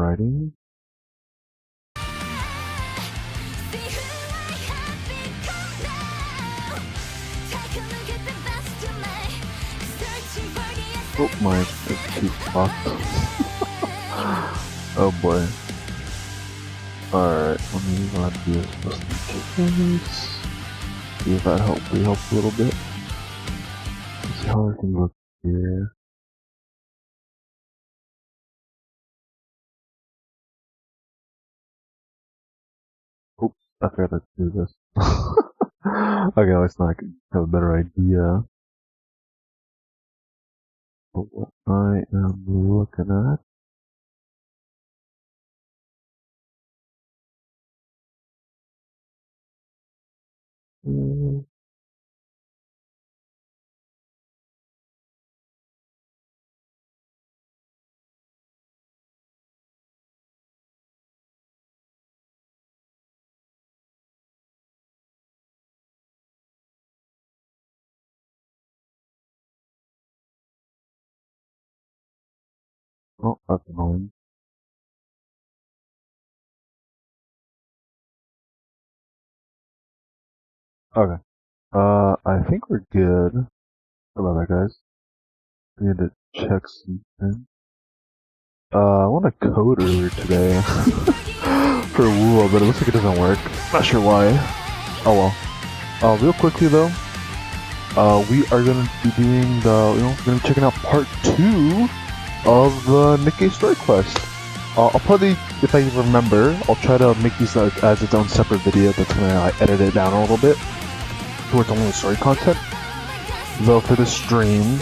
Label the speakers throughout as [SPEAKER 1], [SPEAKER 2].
[SPEAKER 1] Alrighty. Oh my, it's too fucked. Oh boy. Alright, let me run this just in case. See if that hopefully helps a little bit. Let's see how everything looks here. Oops, I forgot to do this. Okay, let's not have a better idea of what I am looking at. Oh, that's annoying. Okay. I think we're good. How about that, guys? I need to check something. I want a code earlier today for WUWA, but it looks like it doesn't work. Not sure why. Oh well. Real quickly though, we are gonna be doing the, we're gonna be checking out part 2 of the Nikke story quest. I'll probably, if I remember, I'll try to make these as its own separate video. That's when I edit it down a little bit towards only the story content. Though for this stream,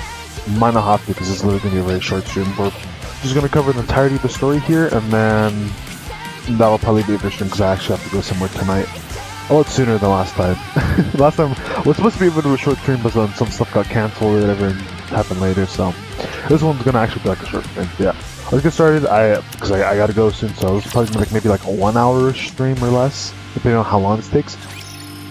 [SPEAKER 1] might not have to because it's literally gonna be a very short stream. We're just gonna cover the entirety of the story here, and then that'll probably be interesting because I actually have to go somewhere tonight. A lot sooner than last time. Last time was supposed to be a bit of a short stream, but then some stuff got cancelled or whatever and happened later. So this one's gonna actually be like a short stream. Yeah. Let's get started. Because I gotta go soon, so it's probably gonna be maybe like a 1 hour stream or less, depending on how long this takes.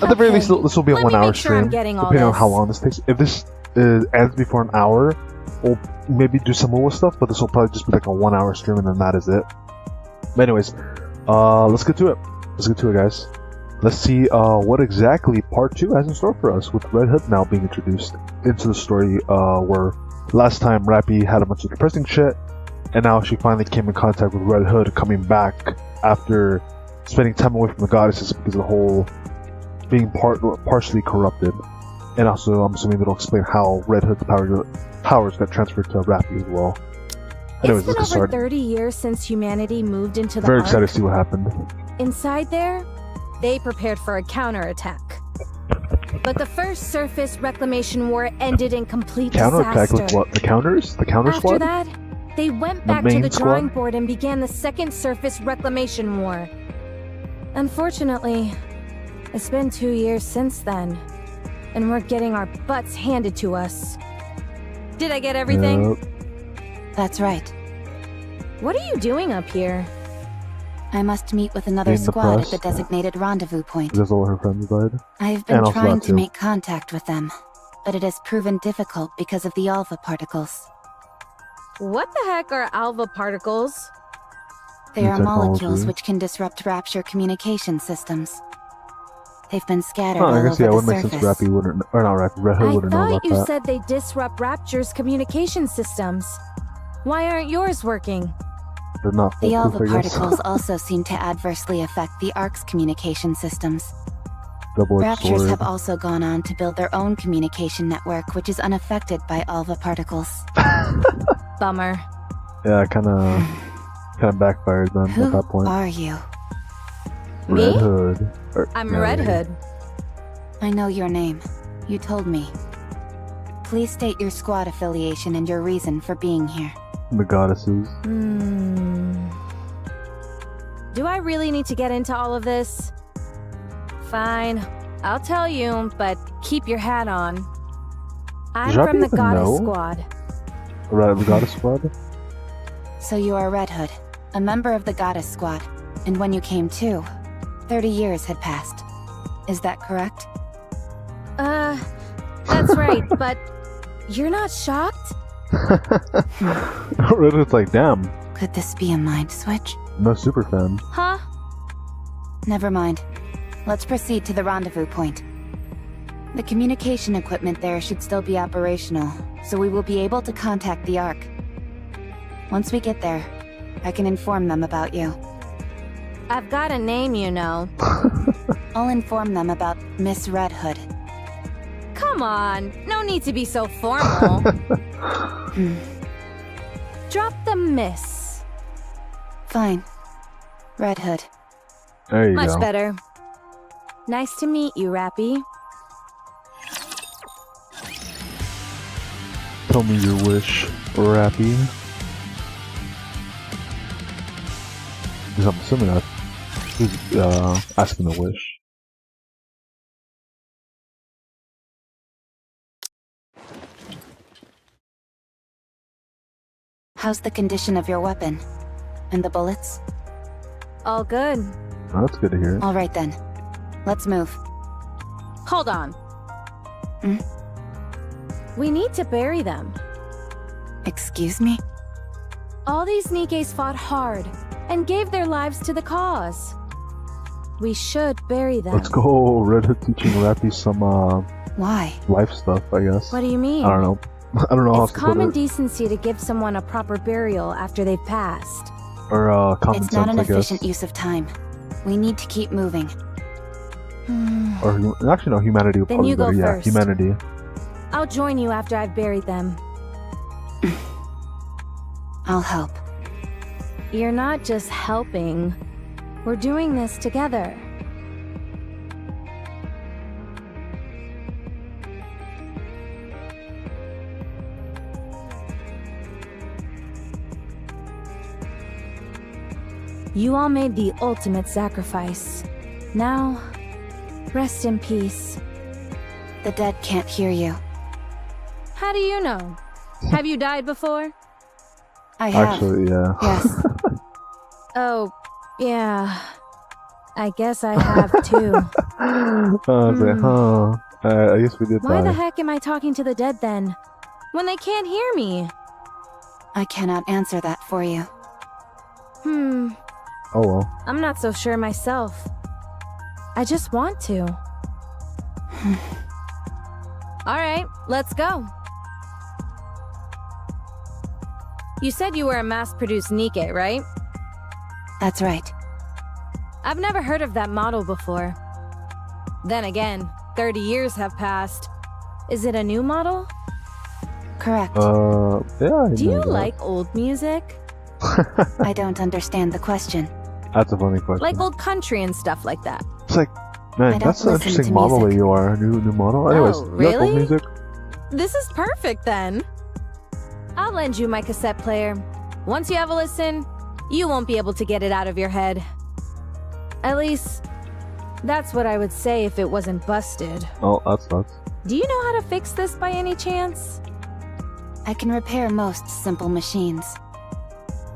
[SPEAKER 1] At the very least, this will be a 1 hour stream, depending on how long this takes. If this ends before an hour, we'll maybe do some more stuff, but this will probably just be like a 1 hour stream, and then that is it. But anyways, let's get to it. Let's get to it, guys. Let's see what exactly part 2 has in store for us, with Redhood now being introduced into the story, where last time Rapi had a bunch of depressing shit, and now she finally came in contact with Redhood coming back after spending time away from the goddesses because of the whole being partially corrupted. And also, I'm assuming it'll explain how Redhood's powers got transferred to Rapi as well. Anyways, let's get started.
[SPEAKER 2] It's been over 30 years since humanity moved into the
[SPEAKER 1] Very
[SPEAKER 2] Ark.
[SPEAKER 1] excited to see what happened.
[SPEAKER 2] Inside there, they prepared for a counterattack. But the first surface reclamation war ended in complete
[SPEAKER 1] Counterattack
[SPEAKER 2] disaster.
[SPEAKER 1] with what? The counters? The counter
[SPEAKER 2] After
[SPEAKER 1] squad?
[SPEAKER 2] that, they went back to
[SPEAKER 1] main
[SPEAKER 2] the
[SPEAKER 1] squad?
[SPEAKER 2] drawing board and began the second surface reclamation war. Unfortunately, it's been 2 years since then, and we're getting our butts handed to us. Did I get everything?
[SPEAKER 1] Yep.
[SPEAKER 3] That's right.
[SPEAKER 2] What are you doing up here?
[SPEAKER 3] I must meet with another
[SPEAKER 1] In the
[SPEAKER 3] squad
[SPEAKER 1] press.
[SPEAKER 3] at the designated rendezvous point.
[SPEAKER 1] Because all her friends died.
[SPEAKER 3] I've
[SPEAKER 1] And
[SPEAKER 3] been
[SPEAKER 1] also
[SPEAKER 3] trying
[SPEAKER 1] that
[SPEAKER 3] to
[SPEAKER 1] too.
[SPEAKER 3] make contact with them, but it has proven difficult because of the alpha particles.
[SPEAKER 2] What the heck are alpha particles?
[SPEAKER 3] They
[SPEAKER 1] New
[SPEAKER 3] are molecules
[SPEAKER 1] technology.
[SPEAKER 3] which can disrupt Rapture communication systems. They've been scattered
[SPEAKER 1] Oh,
[SPEAKER 3] all
[SPEAKER 1] I guess
[SPEAKER 3] over
[SPEAKER 1] yeah, it
[SPEAKER 3] the
[SPEAKER 1] would make sense.
[SPEAKER 3] surface.
[SPEAKER 1] Rapi wouldn't, or not Rapi, Redhood
[SPEAKER 2] I
[SPEAKER 1] wouldn't know
[SPEAKER 2] thought
[SPEAKER 1] about
[SPEAKER 2] you
[SPEAKER 1] that.
[SPEAKER 2] said they disrupt Rapture's communication systems. Why aren't yours working?
[SPEAKER 1] They're not
[SPEAKER 3] The
[SPEAKER 1] foolproof,
[SPEAKER 3] alpha
[SPEAKER 1] I guess.
[SPEAKER 3] particles also seem to adversely affect the Ark's communication systems.
[SPEAKER 1] Double-edged
[SPEAKER 3] Raptures
[SPEAKER 1] sword.
[SPEAKER 3] have also gone on to build their own communication network, which is unaffected by alpha particles.
[SPEAKER 2] Bummer.
[SPEAKER 1] Yeah, kind of backfired then
[SPEAKER 3] Who
[SPEAKER 1] at that point.
[SPEAKER 3] are you?
[SPEAKER 2] Me?
[SPEAKER 1] Redhood.
[SPEAKER 2] I'm Redhood.
[SPEAKER 3] I know your name. You told me. Please state your squad affiliation and your reason for being here.
[SPEAKER 1] The goddesses.
[SPEAKER 2] Do I really need to get into all of this? Fine, I'll tell you, but keep your hat on. I'm
[SPEAKER 1] Does Rapi
[SPEAKER 2] from the
[SPEAKER 1] even
[SPEAKER 2] Goddess
[SPEAKER 1] know?
[SPEAKER 2] Squad.
[SPEAKER 1] The goddess squad?
[SPEAKER 3] So you are Redhood, a member of the Goddess Squad, and when you came to, 30 years had passed. Is that correct?
[SPEAKER 2] That's right, but you're not shocked?
[SPEAKER 1] Redhood's like, damn.
[SPEAKER 3] Could this be a mind switch?
[SPEAKER 1] No super fan.
[SPEAKER 2] Huh?
[SPEAKER 3] Never mind. Let's proceed to the rendezvous point. The communication equipment there should still be operational, so we will be able to contact the Ark. Once we get there, I can inform them about you.
[SPEAKER 2] I've got a name, you know.
[SPEAKER 3] I'll inform them about Miss Redhood.
[SPEAKER 2] Come on, no need to be so formal. Drop the miss.
[SPEAKER 3] Fine. Redhood.
[SPEAKER 1] There you
[SPEAKER 2] Much
[SPEAKER 1] go.
[SPEAKER 2] better. Nice to meet you, Rapi.
[SPEAKER 1] Tell me your wish, Rapi. Because I'm assuming that he's asking a wish.
[SPEAKER 3] How's the condition of your weapon? And the bullets?
[SPEAKER 2] All good.
[SPEAKER 1] Oh, that's good to hear.
[SPEAKER 3] All right then. Let's move.
[SPEAKER 2] Hold on.
[SPEAKER 3] Hmm?
[SPEAKER 2] We need to bury them.
[SPEAKER 3] Excuse me?
[SPEAKER 2] All these Nikkes fought hard and gave their lives to the cause. We should bury them.
[SPEAKER 1] Let's go, Redhood teaching Rapi some
[SPEAKER 3] Why?
[SPEAKER 1] life stuff, I guess.
[SPEAKER 2] What do you mean?
[SPEAKER 1] I don't know. I don't know how
[SPEAKER 2] It's
[SPEAKER 1] else to put
[SPEAKER 2] common
[SPEAKER 1] it.
[SPEAKER 2] decency to give someone a proper burial after they've passed.
[SPEAKER 1] Or common
[SPEAKER 3] It's not
[SPEAKER 1] sense,
[SPEAKER 3] an
[SPEAKER 1] I guess.
[SPEAKER 3] efficient use of time. We need to keep moving.
[SPEAKER 1] Or actually, no, humanity would
[SPEAKER 2] Then
[SPEAKER 1] probably
[SPEAKER 2] you
[SPEAKER 1] be
[SPEAKER 2] go
[SPEAKER 1] better. Yeah,
[SPEAKER 2] first.
[SPEAKER 1] humanity.
[SPEAKER 2] I'll join you after I've buried them.
[SPEAKER 3] I'll help.
[SPEAKER 2] You're not just helping. We're doing this together. You all made the ultimate sacrifice. Now, rest in peace.
[SPEAKER 3] The dead can't hear you.
[SPEAKER 2] How do you know? Have you died before?
[SPEAKER 3] I have.
[SPEAKER 1] Actually, yeah.
[SPEAKER 3] Yes.
[SPEAKER 2] Oh, yeah. I guess I have too.
[SPEAKER 1] I was like, huh. I guess we did
[SPEAKER 2] Why
[SPEAKER 1] die.
[SPEAKER 2] the heck am I talking to the dead then? When they can't hear me?
[SPEAKER 3] I cannot answer that for you.
[SPEAKER 1] Oh well.
[SPEAKER 2] I'm not so sure myself. I just want to. Alright, let's go. You said you were a mass-produced Nikke, right?
[SPEAKER 3] That's right.
[SPEAKER 2] I've never heard of that model before. Then again, 30 years have passed. Is it a new model?
[SPEAKER 3] Correct.
[SPEAKER 1] Yeah. I
[SPEAKER 2] Do you
[SPEAKER 1] know that.
[SPEAKER 2] like old music?
[SPEAKER 3] I don't understand the question.
[SPEAKER 1] That's a funny question.
[SPEAKER 2] Like old country and stuff like that?
[SPEAKER 1] It's like,
[SPEAKER 3] I
[SPEAKER 1] man,
[SPEAKER 3] don't
[SPEAKER 1] that's an
[SPEAKER 3] listen
[SPEAKER 1] interesting
[SPEAKER 3] to
[SPEAKER 1] model
[SPEAKER 3] music.
[SPEAKER 1] that you are. New model. Anyways,
[SPEAKER 2] Oh,
[SPEAKER 1] you like old
[SPEAKER 2] really?
[SPEAKER 1] music?
[SPEAKER 2] This is perfect then. I'll lend you my cassette player. Once you have a listen, you won't be able to get it out of your head. At least, that's what I would say if it wasn't busted.
[SPEAKER 1] Oh, that sucks.
[SPEAKER 2] Do you know how to fix this by any chance?
[SPEAKER 3] I can repair most simple machines.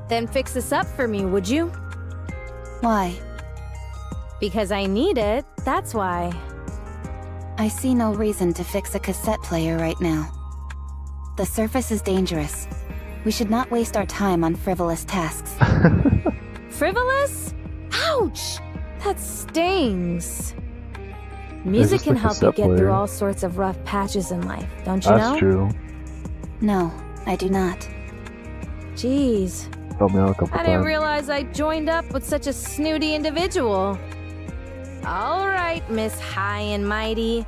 [SPEAKER 2] Then fix this up for me, would you?
[SPEAKER 3] Why?
[SPEAKER 2] Because I need it, that's why.
[SPEAKER 3] I see no reason to fix a cassette player right now. The surface is dangerous. We should not waste our time on frivolous tasks.
[SPEAKER 2] Frivolous? Ouch! That stings. Music
[SPEAKER 1] just
[SPEAKER 2] can
[SPEAKER 1] a
[SPEAKER 2] help you
[SPEAKER 1] cassette
[SPEAKER 2] get through
[SPEAKER 1] player.
[SPEAKER 2] all sorts of rough patches in life, don't you
[SPEAKER 1] That's
[SPEAKER 2] know?
[SPEAKER 1] true.
[SPEAKER 3] No, I do not.
[SPEAKER 2] Jeez.
[SPEAKER 1] Helped me out a couple
[SPEAKER 2] I didn't
[SPEAKER 1] times.
[SPEAKER 2] realize I joined up with such a snooty individual. Alright, Miss High and Mighty.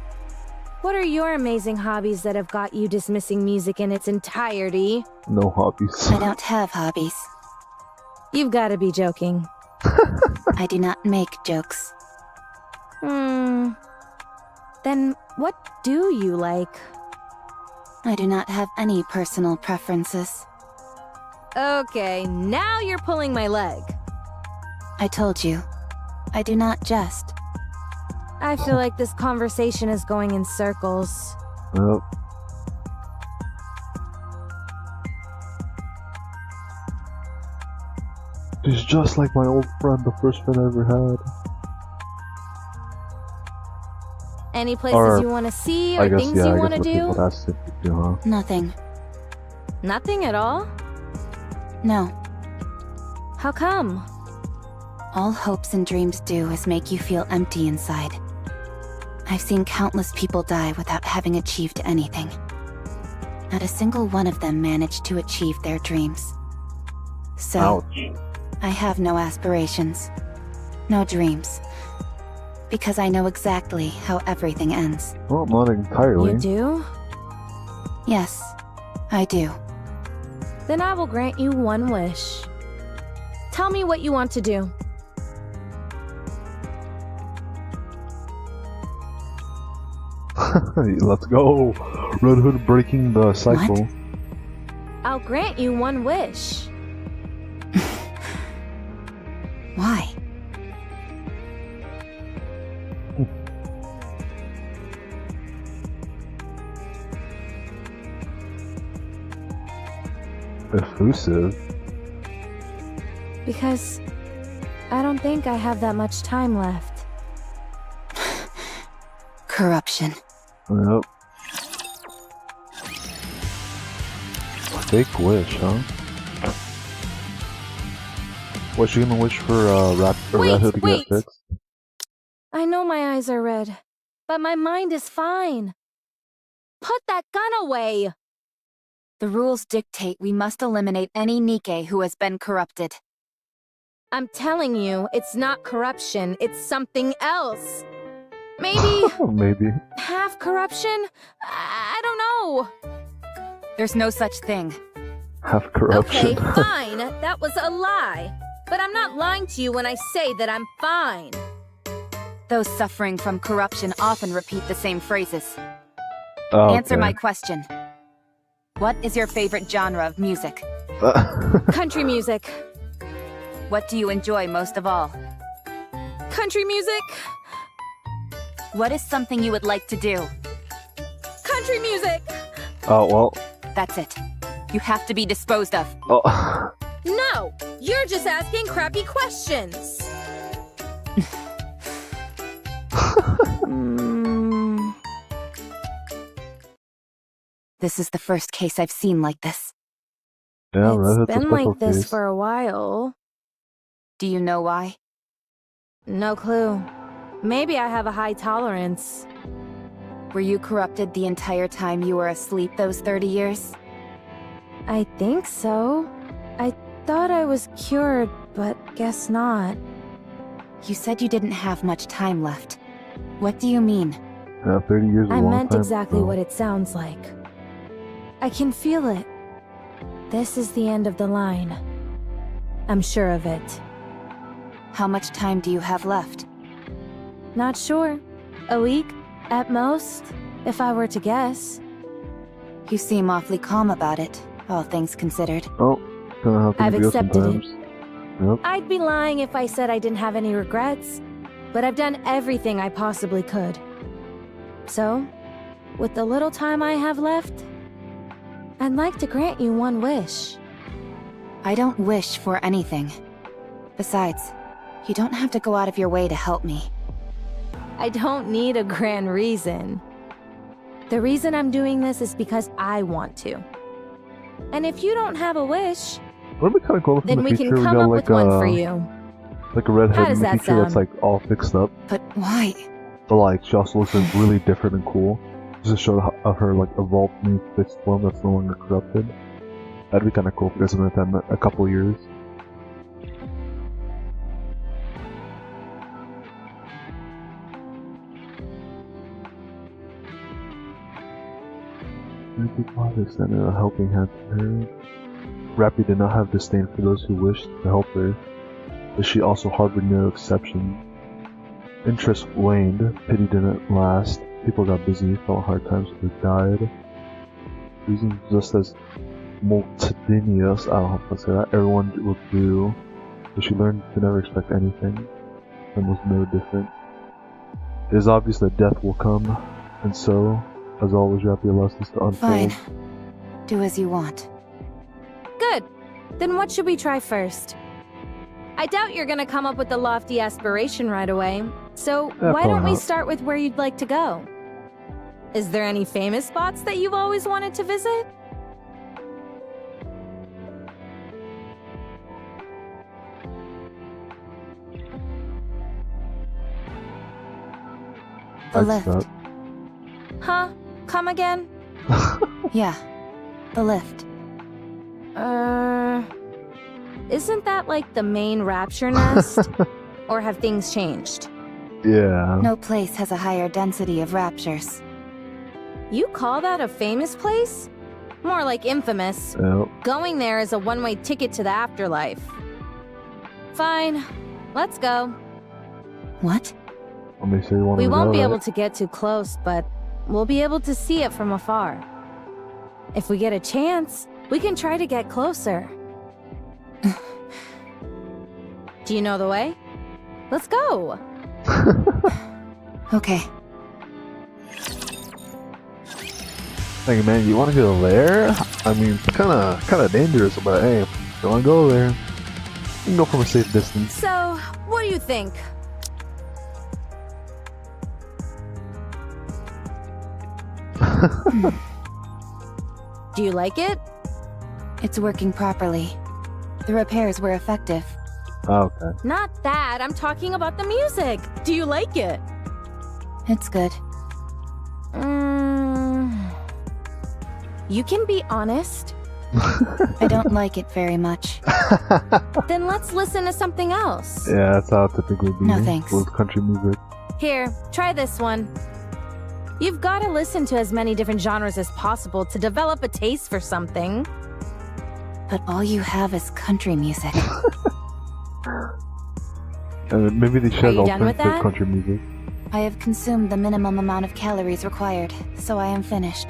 [SPEAKER 2] What are your amazing hobbies that have got you dismissing music in its entirety?
[SPEAKER 1] No hobbies.
[SPEAKER 3] I don't have hobbies.
[SPEAKER 2] You've gotta be joking.
[SPEAKER 3] I do not make jokes.
[SPEAKER 2] Then what do you like?
[SPEAKER 3] I do not have any personal preferences.
[SPEAKER 2] Okay, now you're pulling my leg.
[SPEAKER 3] I told you. I do not jest.
[SPEAKER 2] I feel like this conversation is going in circles.
[SPEAKER 1] Yep. He's just like my old friend, the first friend I ever had.
[SPEAKER 2] Any places
[SPEAKER 1] Or,
[SPEAKER 2] you want to see
[SPEAKER 1] I
[SPEAKER 2] or
[SPEAKER 1] guess,
[SPEAKER 2] things
[SPEAKER 1] yeah,
[SPEAKER 2] you
[SPEAKER 1] I
[SPEAKER 2] want
[SPEAKER 1] guess
[SPEAKER 2] to
[SPEAKER 1] what people
[SPEAKER 2] do?
[SPEAKER 1] ask if you do, huh?
[SPEAKER 3] Nothing.
[SPEAKER 2] Nothing at all?
[SPEAKER 3] No.
[SPEAKER 2] How come?
[SPEAKER 3] All hopes and dreams do is make you feel empty inside. I've seen countless people die without having achieved anything. Not a single one of them managed to achieve their dreams. So,
[SPEAKER 1] Ouch.
[SPEAKER 3] I have no aspirations, no dreams, because I know exactly how everything ends.
[SPEAKER 1] Well, not entirely.
[SPEAKER 2] You do?
[SPEAKER 3] Yes, I do.
[SPEAKER 2] Then I will grant you one wish. Tell me what you want to do.
[SPEAKER 1] Let's go. Redhood breaking the cycle.
[SPEAKER 2] I'll grant you one wish.
[SPEAKER 3] Why?
[SPEAKER 1] Effusive.
[SPEAKER 2] Because I don't think I have that much time left.
[SPEAKER 3] Corruption.
[SPEAKER 1] Yep. Fake wish, huh? What's she gonna wish for Redhood to
[SPEAKER 2] wait.
[SPEAKER 1] get fixed?
[SPEAKER 2] I know my eyes are red, but my mind is fine. Put that gun away!
[SPEAKER 3] The rules dictate we must eliminate any Nikke who has been corrupted.
[SPEAKER 2] I'm telling you, it's not corruption, it's something else. Maybe
[SPEAKER 1] Maybe.
[SPEAKER 2] half corruption? I don't know.
[SPEAKER 3] There's no such thing.
[SPEAKER 1] Half corruption.
[SPEAKER 2] Okay, fine. That was a lie. But I'm not lying to you when I say that I'm fine.
[SPEAKER 3] Those suffering from corruption often repeat the same phrases.
[SPEAKER 1] Oh,
[SPEAKER 3] Answer
[SPEAKER 1] okay.
[SPEAKER 3] my question. What is your favorite genre of music?
[SPEAKER 2] Country music.
[SPEAKER 3] What do you enjoy most of all?
[SPEAKER 2] Country music.
[SPEAKER 3] What is something you would like to do?
[SPEAKER 2] Country music.
[SPEAKER 1] Oh, well.
[SPEAKER 3] That's it. You have to be disposed of.
[SPEAKER 1] Oh.
[SPEAKER 2] No, you're just asking crappy questions.
[SPEAKER 3] This is the first case I've seen like this.
[SPEAKER 1] Yeah, Redhood's
[SPEAKER 2] It's
[SPEAKER 1] a
[SPEAKER 2] been
[SPEAKER 1] special
[SPEAKER 2] like this
[SPEAKER 1] case.
[SPEAKER 2] for a while.
[SPEAKER 3] Do you know why?
[SPEAKER 2] No clue. Maybe I have a high tolerance.
[SPEAKER 3] Were you corrupted the entire time you were asleep those 30 years?
[SPEAKER 2] I think so. I thought I was cured, but guess not.
[SPEAKER 3] You said you didn't have much time left. What do you mean?
[SPEAKER 1] Yeah, 30 years is a
[SPEAKER 2] I
[SPEAKER 1] long
[SPEAKER 2] meant
[SPEAKER 1] time,
[SPEAKER 2] exactly
[SPEAKER 1] so-
[SPEAKER 2] what it sounds like. I can feel it. This is the end of the line. I'm sure of it.
[SPEAKER 3] How much time do you have left?
[SPEAKER 2] Not sure. A week, at most, if I were to guess.
[SPEAKER 3] You seem awfully calm about it, all things considered.
[SPEAKER 1] Oh, gonna have to
[SPEAKER 2] I've
[SPEAKER 1] go
[SPEAKER 2] accepted it.
[SPEAKER 1] sometimes. Yep.
[SPEAKER 2] I'd be lying if I said I didn't have any regrets, but I've done everything I possibly could. So, with the little time I have left, I'd like to grant you one wish.
[SPEAKER 3] I don't wish for anything. Besides, you don't have to go out of your way to help me.
[SPEAKER 2] I don't need a grand reason. The reason I'm doing this is because I want to. And if you don't have a wish,
[SPEAKER 1] Wouldn't it be kind of cool if in
[SPEAKER 2] then
[SPEAKER 1] the
[SPEAKER 2] we
[SPEAKER 1] future
[SPEAKER 2] can
[SPEAKER 1] we
[SPEAKER 2] come
[SPEAKER 1] got
[SPEAKER 2] up
[SPEAKER 1] like
[SPEAKER 2] with one
[SPEAKER 1] a
[SPEAKER 2] for you.
[SPEAKER 1] like a redhead
[SPEAKER 2] How
[SPEAKER 1] in
[SPEAKER 2] does
[SPEAKER 1] the
[SPEAKER 2] that
[SPEAKER 1] future that's
[SPEAKER 2] sound?
[SPEAKER 1] like all fixed up,
[SPEAKER 3] But why?
[SPEAKER 1] but like she also looks like really different and cool. Just to show of her like evolved new fixed form that's no longer corrupted. That'd be kind of cool if we got something like that in a couple years. Father extended a helping hand to her. Rapi did not have disdain for those who wished to help her, but she also harbored no exception. Interest waned, pity didn't last, people got busy, felt hard times, or died. Reasons just as multitudinous, I don't know how to say that, everyone will do, but she learned to never expect anything, and was no different. It is obvious that death will come, and so, as always, Rapi allows this to unfold.
[SPEAKER 3] Fine. Do as you want.
[SPEAKER 2] Good. Then what should we try first? I doubt you're gonna come up with a lofty aspiration right away, so
[SPEAKER 1] Yeah,
[SPEAKER 2] why don't
[SPEAKER 1] probably
[SPEAKER 2] we
[SPEAKER 1] not.
[SPEAKER 2] start with where you'd like to go? Is there any famous spots that you've always wanted to visit?
[SPEAKER 3] The
[SPEAKER 1] I
[SPEAKER 3] lift.
[SPEAKER 1] suck.
[SPEAKER 2] Huh? Come again?
[SPEAKER 3] Yeah, the lift.
[SPEAKER 2] Isn't that like the main rapture nest? Or have things changed?
[SPEAKER 1] Yeah.
[SPEAKER 3] No place has a higher density of raptures.
[SPEAKER 2] You call that a famous place? More like infamous.
[SPEAKER 1] Yep.
[SPEAKER 2] Going there is a one-way ticket to the afterlife. Fine, let's go.
[SPEAKER 3] What?
[SPEAKER 1] Let me see. You want
[SPEAKER 2] We
[SPEAKER 1] to
[SPEAKER 2] won't
[SPEAKER 1] go,
[SPEAKER 2] be
[SPEAKER 1] right?
[SPEAKER 2] able to get too close, but we'll be able to see it from afar. If we get a chance, we can try to get closer. Do you know the way? Let's go!
[SPEAKER 3] Okay.
[SPEAKER 1] Hey man, you want to go there? I mean, kind of dangerous, but hey, you want to go there? You can go from a safe distance.
[SPEAKER 2] So, what do you think? Do you like it?
[SPEAKER 3] It's working properly. The repairs were effective.
[SPEAKER 1] Oh, okay.
[SPEAKER 2] Not that, I'm talking about the music. Do you like it?
[SPEAKER 3] It's good.
[SPEAKER 2] You can be honest.
[SPEAKER 3] I don't like it very much.
[SPEAKER 2] Then let's listen to something else.
[SPEAKER 1] Yeah, that's how it typically be
[SPEAKER 3] No, thanks.
[SPEAKER 1] with country music.
[SPEAKER 2] Here, try this one. You've got to listen to as many different genres as possible to develop a taste for something.
[SPEAKER 3] But all you have is country music.
[SPEAKER 1] Maybe they should
[SPEAKER 2] Are you
[SPEAKER 1] have
[SPEAKER 2] done with
[SPEAKER 1] alternative
[SPEAKER 2] that?
[SPEAKER 1] country music.
[SPEAKER 3] I have consumed the minimum amount of calories required, so I am finished.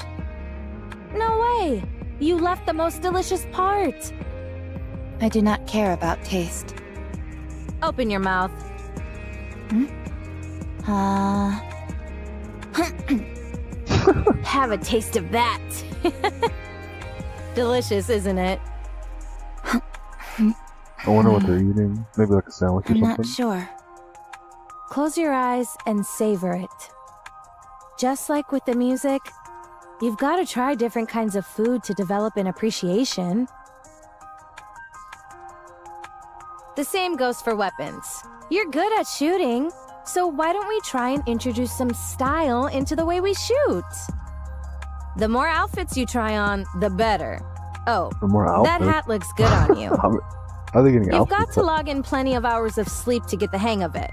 [SPEAKER 2] No way! You left the most delicious part!
[SPEAKER 3] I do not care about taste.
[SPEAKER 2] Open your mouth. Have a taste of that. Delicious, isn't it?
[SPEAKER 1] I wonder what they're eating. Maybe like a sandwich or
[SPEAKER 3] I'm
[SPEAKER 1] something.
[SPEAKER 3] not sure.
[SPEAKER 2] Close your eyes and savor it. Just like with the music, you've got to try different kinds of food to develop an appreciation. The same goes for weapons. You're good at shooting, so why don't we try and introduce some style into the way we shoot? The more outfits you try on, the better. Oh,
[SPEAKER 1] For more outfits.
[SPEAKER 2] that hat looks good on you.
[SPEAKER 1] How are they getting
[SPEAKER 2] You've
[SPEAKER 1] outfits?
[SPEAKER 2] got to log in plenty of hours of sleep to get the hang of it.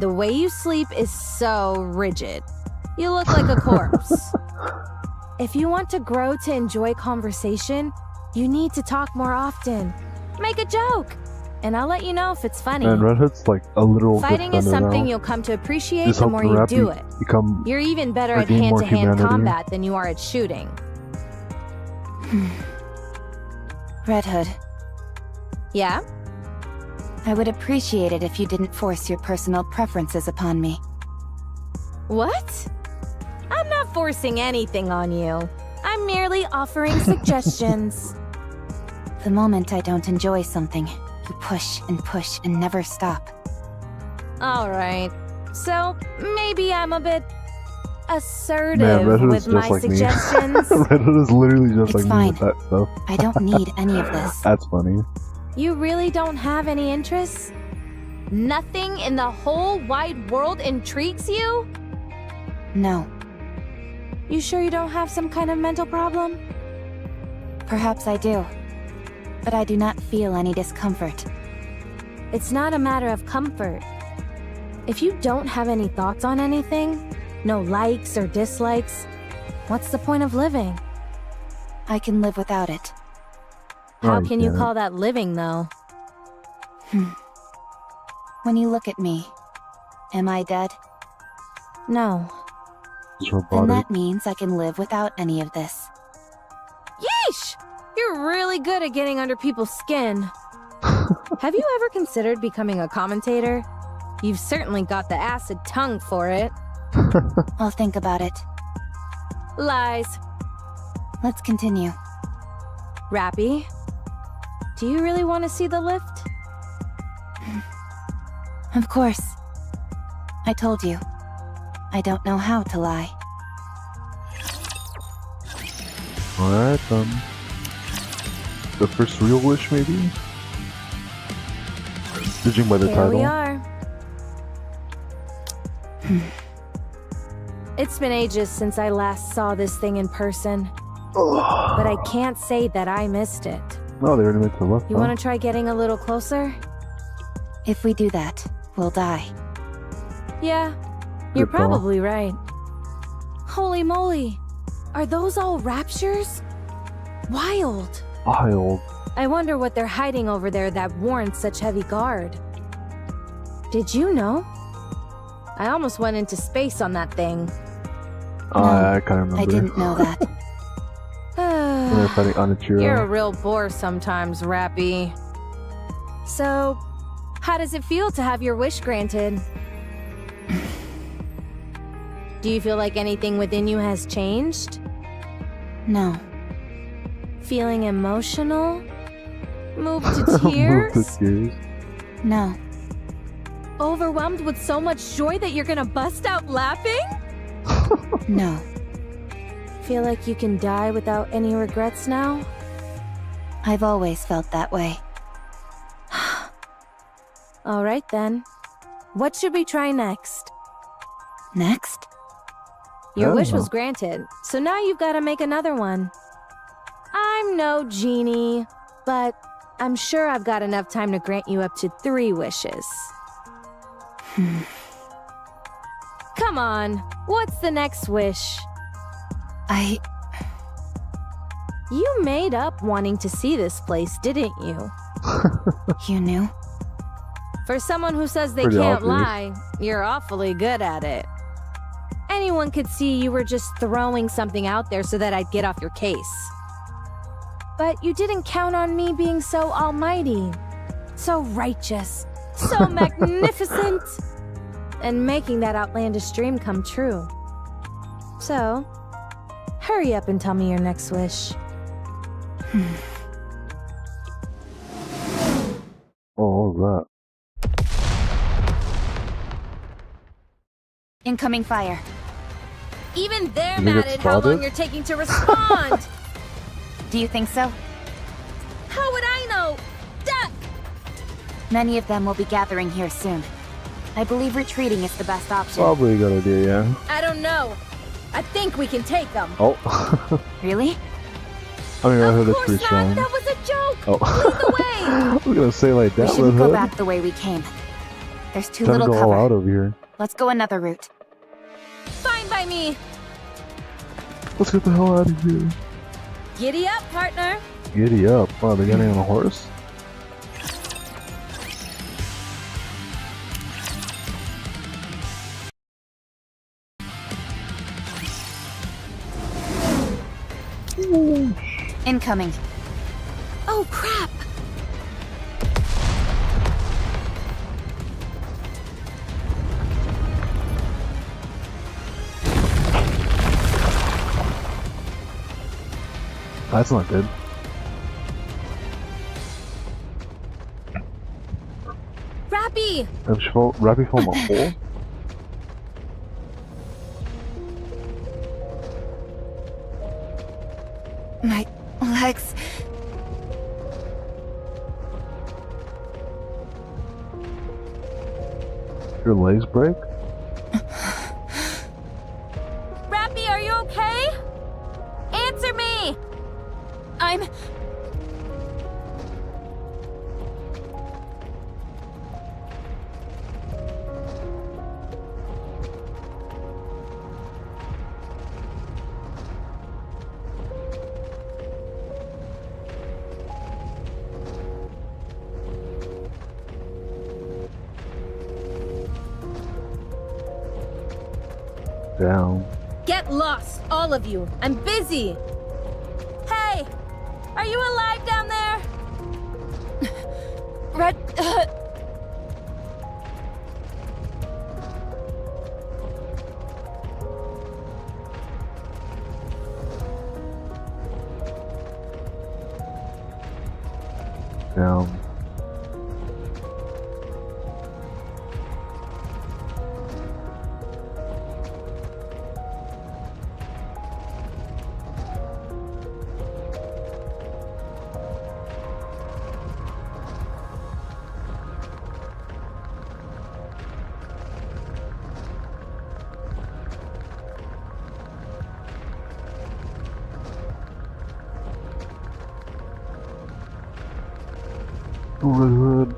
[SPEAKER 2] The way you sleep is so rigid. You look like a corpse. If you want to grow to enjoy conversation, you need to talk more often. Make a joke, and I'll let you know if it's funny.
[SPEAKER 1] And Redhood's like a literal
[SPEAKER 2] Fighting is
[SPEAKER 1] defender
[SPEAKER 2] something
[SPEAKER 1] now.
[SPEAKER 2] you'll come to appreciate
[SPEAKER 1] Just
[SPEAKER 2] the
[SPEAKER 1] help
[SPEAKER 2] more
[SPEAKER 1] the
[SPEAKER 2] you
[SPEAKER 1] Rapi
[SPEAKER 2] do it.
[SPEAKER 1] become
[SPEAKER 2] You're even better
[SPEAKER 1] or
[SPEAKER 2] at
[SPEAKER 1] gain more
[SPEAKER 2] hand-to-hand
[SPEAKER 1] humanity.
[SPEAKER 2] combat than you are at shooting.
[SPEAKER 3] Red Hood,
[SPEAKER 2] Yeah?
[SPEAKER 3] I would appreciate it if you didn't force your personal preferences upon me.
[SPEAKER 2] What? I'm not forcing anything on you. I'm merely offering suggestions.
[SPEAKER 3] The moment I don't enjoy something, you push and never stop.
[SPEAKER 2] Alright. So, maybe I'm a bit
[SPEAKER 1] Man,
[SPEAKER 2] assertive
[SPEAKER 1] Redhood
[SPEAKER 2] with
[SPEAKER 1] is
[SPEAKER 2] my
[SPEAKER 1] just like me.
[SPEAKER 2] suggestions.
[SPEAKER 1] Redhood is literally just
[SPEAKER 3] It's
[SPEAKER 1] like
[SPEAKER 3] fine.
[SPEAKER 1] me with that stuff.
[SPEAKER 3] I don't need any of this.
[SPEAKER 1] That's funny.
[SPEAKER 2] You really don't have any interests? Nothing in the whole wide world intrigues you?
[SPEAKER 3] No.
[SPEAKER 2] You sure you don't have some kind of mental problem?
[SPEAKER 3] Perhaps I do. But I do not feel any discomfort.
[SPEAKER 2] It's not a matter of comfort. If you don't have any thoughts on anything, no likes or dislikes, what's the point of living?
[SPEAKER 3] I can live without it.
[SPEAKER 2] How
[SPEAKER 1] I
[SPEAKER 2] can you
[SPEAKER 1] get it.
[SPEAKER 2] call that living, though?
[SPEAKER 3] When you look at me, am I dead?
[SPEAKER 2] No.
[SPEAKER 1] It's
[SPEAKER 3] Then
[SPEAKER 1] robotic.
[SPEAKER 3] that means I can live without any of this.
[SPEAKER 2] Yeesh! You're really good at getting under people's skin. Have you ever considered becoming a commentator? You've certainly got the acid tongue for it.
[SPEAKER 3] I'll think about it.
[SPEAKER 2] Lies.
[SPEAKER 3] Let's continue.
[SPEAKER 2] Rapi, do you really want to see the lift?
[SPEAKER 3] Of course. I told you. I don't know how to lie.
[SPEAKER 1] Alright, the first real wish, maybe? Judging by the
[SPEAKER 2] Here
[SPEAKER 1] title.
[SPEAKER 2] we are. It's been ages since I last saw this thing in person,
[SPEAKER 1] Ugh.
[SPEAKER 2] but I can't say that I missed it.
[SPEAKER 1] No, they already went to the left.
[SPEAKER 2] You want to try getting a little closer?
[SPEAKER 3] If we do that, we'll die.
[SPEAKER 2] Yeah, you're
[SPEAKER 1] Good call.
[SPEAKER 2] probably right. Holy moly, are those all raptures? Wild.
[SPEAKER 1] Wild.
[SPEAKER 2] I wonder what they're hiding over there that warrants such heavy guard. Did you know? I almost went into space on that thing.
[SPEAKER 1] I kind of remember.
[SPEAKER 3] I didn't know that.
[SPEAKER 1] When they're fighting Onichiro.
[SPEAKER 2] You're a real bore sometimes, Rapi. So, how does it feel to have your wish granted? Do you feel like anything within you has changed?
[SPEAKER 3] No.
[SPEAKER 2] Feeling emotional? Moved to
[SPEAKER 1] Moved
[SPEAKER 2] tears?
[SPEAKER 1] to tears.
[SPEAKER 3] No.
[SPEAKER 2] Overwhelmed with so much joy that you're gonna bust out laughing?
[SPEAKER 3] No.
[SPEAKER 2] Feel like you can die without any regrets now?
[SPEAKER 3] I've always felt that way.
[SPEAKER 2] Alright then. What should we try next?
[SPEAKER 3] Next?
[SPEAKER 2] Your
[SPEAKER 1] I
[SPEAKER 2] wish
[SPEAKER 1] don't
[SPEAKER 2] was
[SPEAKER 1] know.
[SPEAKER 2] granted, so now you've gotta make another one. I'm no genie, but I'm sure I've got enough time to grant you up to 3 wishes. Come on, what's the next wish? You made up wanting to see this place, didn't you?
[SPEAKER 3] You knew?
[SPEAKER 2] For someone who says they
[SPEAKER 1] Pretty
[SPEAKER 2] can't
[SPEAKER 1] obvious.
[SPEAKER 2] lie, you're awfully good at it. Anyone could see you were just throwing something out there so that I'd get off your case. But you didn't count on me being so almighty, so righteous, so magnificent, and making that outlandish dream come true. So, hurry up and tell me your next wish.
[SPEAKER 1] Oh, what was
[SPEAKER 3] Incoming fire.
[SPEAKER 2] Even they're
[SPEAKER 1] Did they
[SPEAKER 2] mad
[SPEAKER 1] get
[SPEAKER 2] at how long
[SPEAKER 1] spotted?
[SPEAKER 2] you're taking to respond.
[SPEAKER 3] Do you think so?
[SPEAKER 2] How would I know? Duck!
[SPEAKER 3] Many of them will be gathering here soon. I believe retreating is the best
[SPEAKER 1] that?
[SPEAKER 3] option.
[SPEAKER 1] Probably a good idea, yeah.
[SPEAKER 2] I don't know. I think we can take them.
[SPEAKER 1] Oh.
[SPEAKER 3] Really?
[SPEAKER 1] I mean, Red Hood
[SPEAKER 2] Of
[SPEAKER 1] is pretty
[SPEAKER 2] course not.
[SPEAKER 1] strong.
[SPEAKER 2] That was a joke.
[SPEAKER 1] Oh.
[SPEAKER 2] Lead the way.
[SPEAKER 1] I was gonna say like
[SPEAKER 3] We
[SPEAKER 1] that, Red
[SPEAKER 3] shouldn't go
[SPEAKER 1] Hood.
[SPEAKER 3] back the way we came. There's too
[SPEAKER 1] Time to
[SPEAKER 3] little
[SPEAKER 1] go all out
[SPEAKER 3] cover.
[SPEAKER 1] over here.
[SPEAKER 3] Let's go another route.
[SPEAKER 2] Fine by me.
[SPEAKER 1] Let's get the hell out of here.
[SPEAKER 2] Giddy up, partner.
[SPEAKER 1] Giddy up. Wow, they're getting on a horse?
[SPEAKER 3] Incoming.
[SPEAKER 2] Oh, crap.
[SPEAKER 1] That's not good.
[SPEAKER 2] Rapi!
[SPEAKER 1] Rapi fell in a hole?
[SPEAKER 3] My legs.
[SPEAKER 1] Your legs break?
[SPEAKER 2] Rapi, are you okay? Answer me!
[SPEAKER 3] I'm...
[SPEAKER 1] Down.
[SPEAKER 2] Get lost, all of you. I'm busy. Hey! Are you alive down there?
[SPEAKER 3] Red...
[SPEAKER 1] Down. Redhood.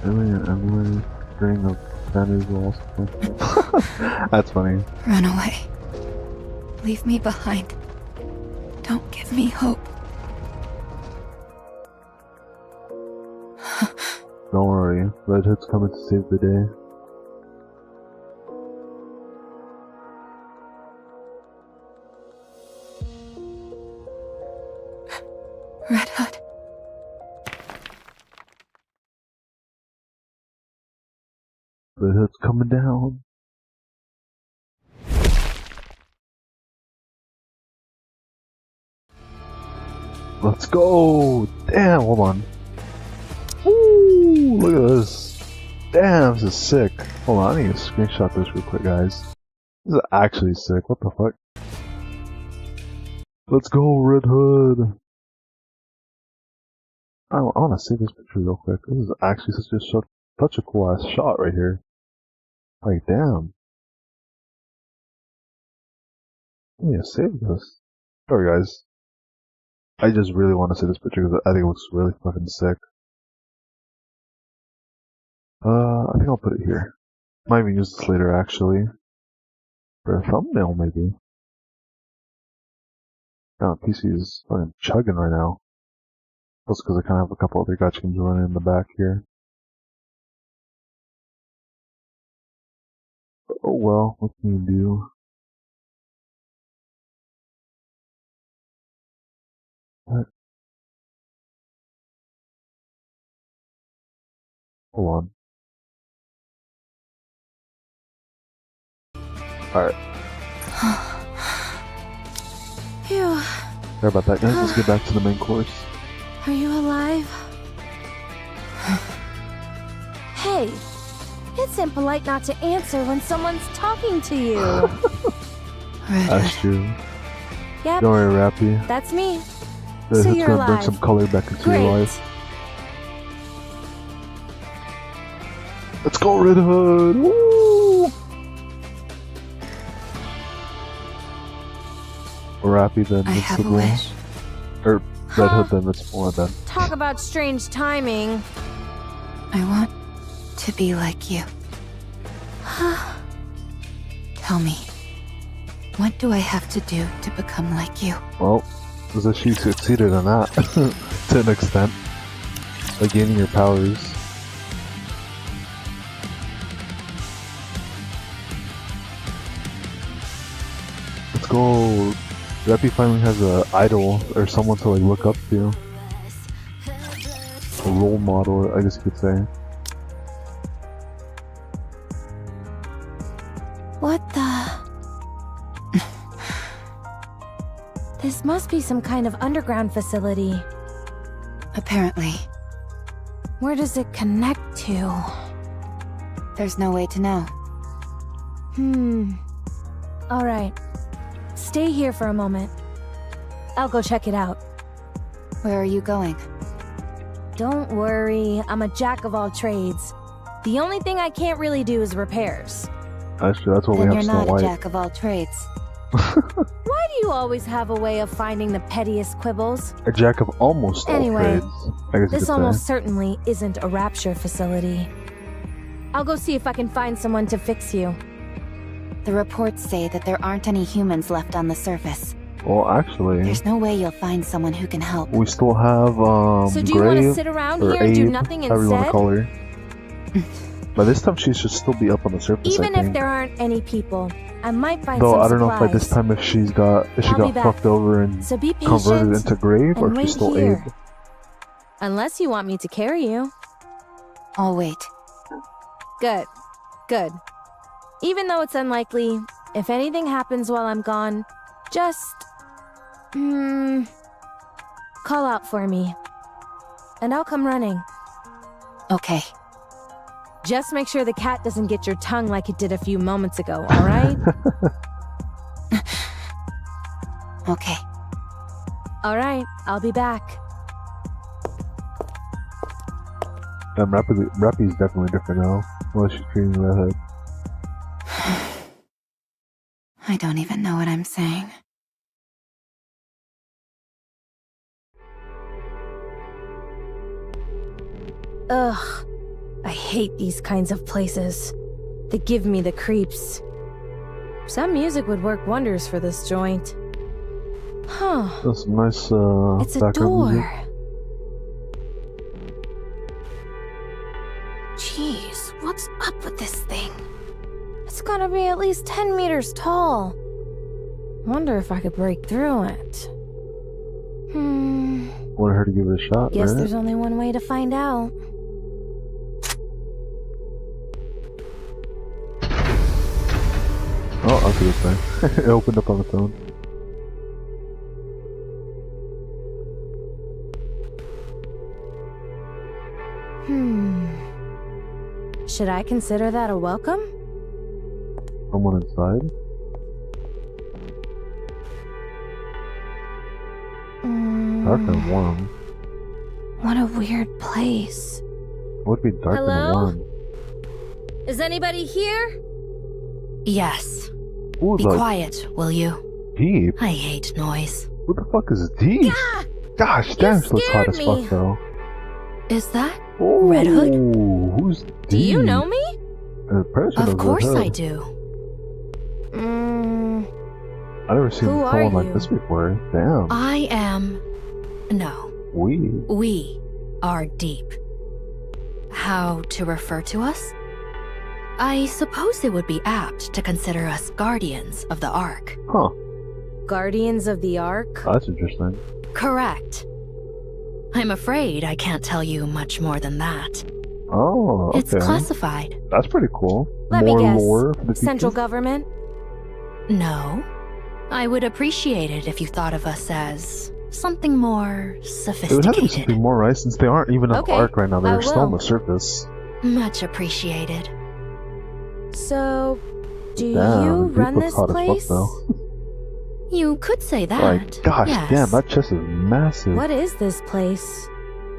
[SPEAKER 1] Emily and Emily string of standards walls. That's funny.
[SPEAKER 3] Run away. Leave me behind. Don't give me hope.
[SPEAKER 1] Don't worry, Redhood's coming to save the day.
[SPEAKER 3] Redhood.
[SPEAKER 1] Redhood's coming down. Let's go! Damn, hold on. Woo! Look at this. Damn, this is sick. Hold on, I need to screenshot this real quick, guys. This is actually sick. What the fuck? Let's go, Redhood! I want to save this picture real quick. This is actually such a cool ass shot right here. Like, damn. I need to save this. Sorry, guys. I just really want to see this picture because I think it looks really fucking sick. I think I'll put it here. Might even use this later, actually. For a thumbnail, maybe. Yeah, PC is fucking chugging right now. That's because I kind of have a couple other gacha games running in the back here. But, oh well, what can you do? What? Hold on. Alright.
[SPEAKER 2] Phew.
[SPEAKER 1] Sorry about that, guys. Let's get back to the main course.
[SPEAKER 2] Are you alive? Hey, it's impolite not to answer when someone's talking to you.
[SPEAKER 1] That's true.
[SPEAKER 2] Yep,
[SPEAKER 1] Don't worry, Rapi.
[SPEAKER 2] that's me.
[SPEAKER 1] It's
[SPEAKER 2] So you're
[SPEAKER 1] gonna bring
[SPEAKER 2] alive.
[SPEAKER 1] some color back into your
[SPEAKER 2] Great.
[SPEAKER 1] life. Let's go, Redhood! Woo! Rapi then
[SPEAKER 3] I have a
[SPEAKER 1] Invincible.
[SPEAKER 3] wish.
[SPEAKER 1] Or Redhood then Invincible then.
[SPEAKER 2] Talk about strange timing.
[SPEAKER 3] I want to be like you. Tell me, what do I have to do to become like you?
[SPEAKER 1] Well, as if she succeeded in that to an extent. By gaining your powers. Let's go. Rapi finally has a idol or someone to like look up to. A role model, I guess you could say.
[SPEAKER 2] What the? This must be some kind of underground facility.
[SPEAKER 3] Apparently,
[SPEAKER 2] Where does it connect to?
[SPEAKER 3] there's no way to know.
[SPEAKER 2] Alright. Stay here for a moment. I'll go check it out.
[SPEAKER 3] Where are you going?
[SPEAKER 2] Don't worry, I'm a jack of all trades. The only thing I can't really do is repairs.
[SPEAKER 1] That's true, that's what
[SPEAKER 3] Then
[SPEAKER 1] we
[SPEAKER 3] you're
[SPEAKER 1] have Snow
[SPEAKER 3] not a
[SPEAKER 1] White.
[SPEAKER 3] jack of all trades.
[SPEAKER 2] Why do you always have a way of finding the pettiest quibbles?
[SPEAKER 1] A jack of almost
[SPEAKER 2] Anyway,
[SPEAKER 1] all trades. I guess you
[SPEAKER 2] This
[SPEAKER 1] could
[SPEAKER 2] almost
[SPEAKER 1] say.
[SPEAKER 2] certainly isn't a rapture facility. I'll go see if I can find someone to fix you.
[SPEAKER 3] The reports say that there aren't any humans left on the surface.
[SPEAKER 1] Well, actually,
[SPEAKER 3] There's no way you'll find someone who can help.
[SPEAKER 1] we still have
[SPEAKER 2] So do you want to
[SPEAKER 1] Grave
[SPEAKER 2] sit around
[SPEAKER 1] or
[SPEAKER 2] here and do
[SPEAKER 1] Abe,
[SPEAKER 2] nothing
[SPEAKER 1] however you want to
[SPEAKER 2] instead?
[SPEAKER 1] call her. By this time, she should still be up on the surface.
[SPEAKER 2] Even
[SPEAKER 1] I
[SPEAKER 2] if
[SPEAKER 1] think.
[SPEAKER 2] there aren't any people, I might find
[SPEAKER 1] Though
[SPEAKER 2] some
[SPEAKER 1] I don't know if by this
[SPEAKER 2] supplies.
[SPEAKER 1] time if she
[SPEAKER 2] I'll
[SPEAKER 1] got
[SPEAKER 2] be back.
[SPEAKER 1] fucked over and
[SPEAKER 2] So be
[SPEAKER 1] converted
[SPEAKER 2] patient
[SPEAKER 1] into Grave, or
[SPEAKER 2] and
[SPEAKER 1] if
[SPEAKER 2] wait
[SPEAKER 1] she's still
[SPEAKER 2] here.
[SPEAKER 1] Abe.
[SPEAKER 2] Unless you want me to carry you.
[SPEAKER 3] I'll wait.
[SPEAKER 2] Good. Good. Even though it's unlikely, if anything happens while I'm gone, just... call out for me. And I'll come running.
[SPEAKER 3] Okay.
[SPEAKER 2] Just make sure the cat doesn't get your tongue like it did a few moments ago, alright?
[SPEAKER 3] Okay.
[SPEAKER 2] Alright, I'll be back.
[SPEAKER 1] Rapi's definitely different now. Unless she's treating Redhead.
[SPEAKER 3] I don't even know what I'm saying.
[SPEAKER 2] Ugh. I hate these kinds of places. They give me the creeps. Some music would work wonders for this joint. Huh.
[SPEAKER 1] That's some nice
[SPEAKER 2] It's a
[SPEAKER 1] background
[SPEAKER 2] door.
[SPEAKER 1] music.
[SPEAKER 2] Jeez, what's up with this thing? It's gotta be at least 10 meters tall. Wonder if I could break through it.
[SPEAKER 1] Want her to give it a shot,
[SPEAKER 2] Guess
[SPEAKER 1] right?
[SPEAKER 2] there's only one way to find out.
[SPEAKER 1] Oh, that's a good thing. It opened up on its own.
[SPEAKER 2] Should I consider that a welcome?
[SPEAKER 1] Someone inside? Dark and warm.
[SPEAKER 2] What a weird place.
[SPEAKER 1] It would be dark and
[SPEAKER 2] Hello?
[SPEAKER 1] warm.
[SPEAKER 2] Is anybody here?
[SPEAKER 3] Yes.
[SPEAKER 1] Ooh,
[SPEAKER 3] Be
[SPEAKER 1] like
[SPEAKER 3] quiet, will you?
[SPEAKER 1] deep.
[SPEAKER 3] I hate noise.
[SPEAKER 1] What the fuck is deep? Gosh, damn, she looks hot as
[SPEAKER 2] scared me.
[SPEAKER 1] fuck though.
[SPEAKER 3] Is that?
[SPEAKER 1] Oh,
[SPEAKER 3] Redhood?
[SPEAKER 1] Who's deep?
[SPEAKER 2] Do you know me?
[SPEAKER 3] Of course I do.
[SPEAKER 1] I've never seen
[SPEAKER 2] Who are
[SPEAKER 1] someone like
[SPEAKER 2] you?
[SPEAKER 1] this before. Damn.
[SPEAKER 3] I am... No. We are deep. How to refer to us? I suppose it would be apt to consider us guardians of the Ark.
[SPEAKER 1] Huh.
[SPEAKER 2] Guardians of the Ark?
[SPEAKER 1] That's interesting.
[SPEAKER 3] Correct. I'm afraid I can't tell you much more than that.
[SPEAKER 1] Oh, okay.
[SPEAKER 3] It's classified.
[SPEAKER 1] That's pretty cool.
[SPEAKER 2] Let me
[SPEAKER 1] More
[SPEAKER 2] guess.
[SPEAKER 1] lore for the
[SPEAKER 2] Central
[SPEAKER 1] future?
[SPEAKER 2] government?
[SPEAKER 3] No. I would appreciate it if you thought of us as something more
[SPEAKER 1] It would have to be
[SPEAKER 3] sophisticated.
[SPEAKER 1] something more, right? Since they aren't even on
[SPEAKER 2] Okay,
[SPEAKER 1] the arc right now. They're
[SPEAKER 2] I
[SPEAKER 1] still on
[SPEAKER 2] will.
[SPEAKER 1] the surface.
[SPEAKER 3] Much appreciated.
[SPEAKER 2] So, do
[SPEAKER 1] Damn,
[SPEAKER 2] you
[SPEAKER 1] deep
[SPEAKER 2] run
[SPEAKER 1] looks
[SPEAKER 2] this
[SPEAKER 1] hot as fuck,
[SPEAKER 2] place?
[SPEAKER 1] though.
[SPEAKER 3] You could say that.
[SPEAKER 1] Like, gosh
[SPEAKER 3] yes.
[SPEAKER 1] damn, that chest is massive.
[SPEAKER 2] What is this place?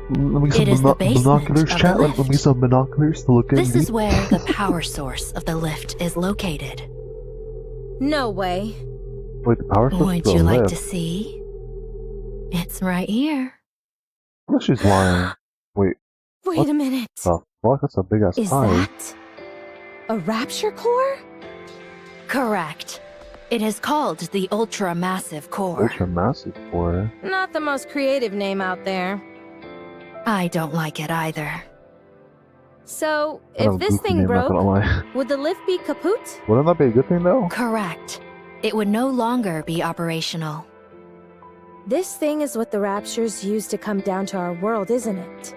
[SPEAKER 1] Let me get
[SPEAKER 3] It is
[SPEAKER 1] some
[SPEAKER 3] the basement
[SPEAKER 1] binoculars,
[SPEAKER 3] of the
[SPEAKER 1] chat. Let me
[SPEAKER 3] lift.
[SPEAKER 1] get some binoculars to look in.
[SPEAKER 3] This is where the power source of the lift is located.
[SPEAKER 2] No way.
[SPEAKER 1] Wait, the power source
[SPEAKER 3] Would
[SPEAKER 1] is
[SPEAKER 3] you
[SPEAKER 1] the
[SPEAKER 3] like
[SPEAKER 1] lift.
[SPEAKER 3] to see? It's right here.
[SPEAKER 1] Oh, she's lying. Wait,
[SPEAKER 2] Wait
[SPEAKER 1] What?
[SPEAKER 2] a minute.
[SPEAKER 1] the fuck? That's a big ass
[SPEAKER 2] Is
[SPEAKER 1] eye.
[SPEAKER 2] that a rapture core?
[SPEAKER 3] Correct. It is called the Ultra Massive Core.
[SPEAKER 1] Ultra massive for
[SPEAKER 2] Not the most creative name out there.
[SPEAKER 3] I don't like it either.
[SPEAKER 2] So,
[SPEAKER 1] I don't
[SPEAKER 2] if this
[SPEAKER 1] goofy
[SPEAKER 2] thing
[SPEAKER 1] name, not
[SPEAKER 2] broke,
[SPEAKER 1] gonna lie.
[SPEAKER 2] would the lift be kaput?
[SPEAKER 1] Wouldn't that be a good thing though?
[SPEAKER 3] Correct. It would no longer be operational.
[SPEAKER 2] This thing is what the raptures use to come down to our world, isn't it?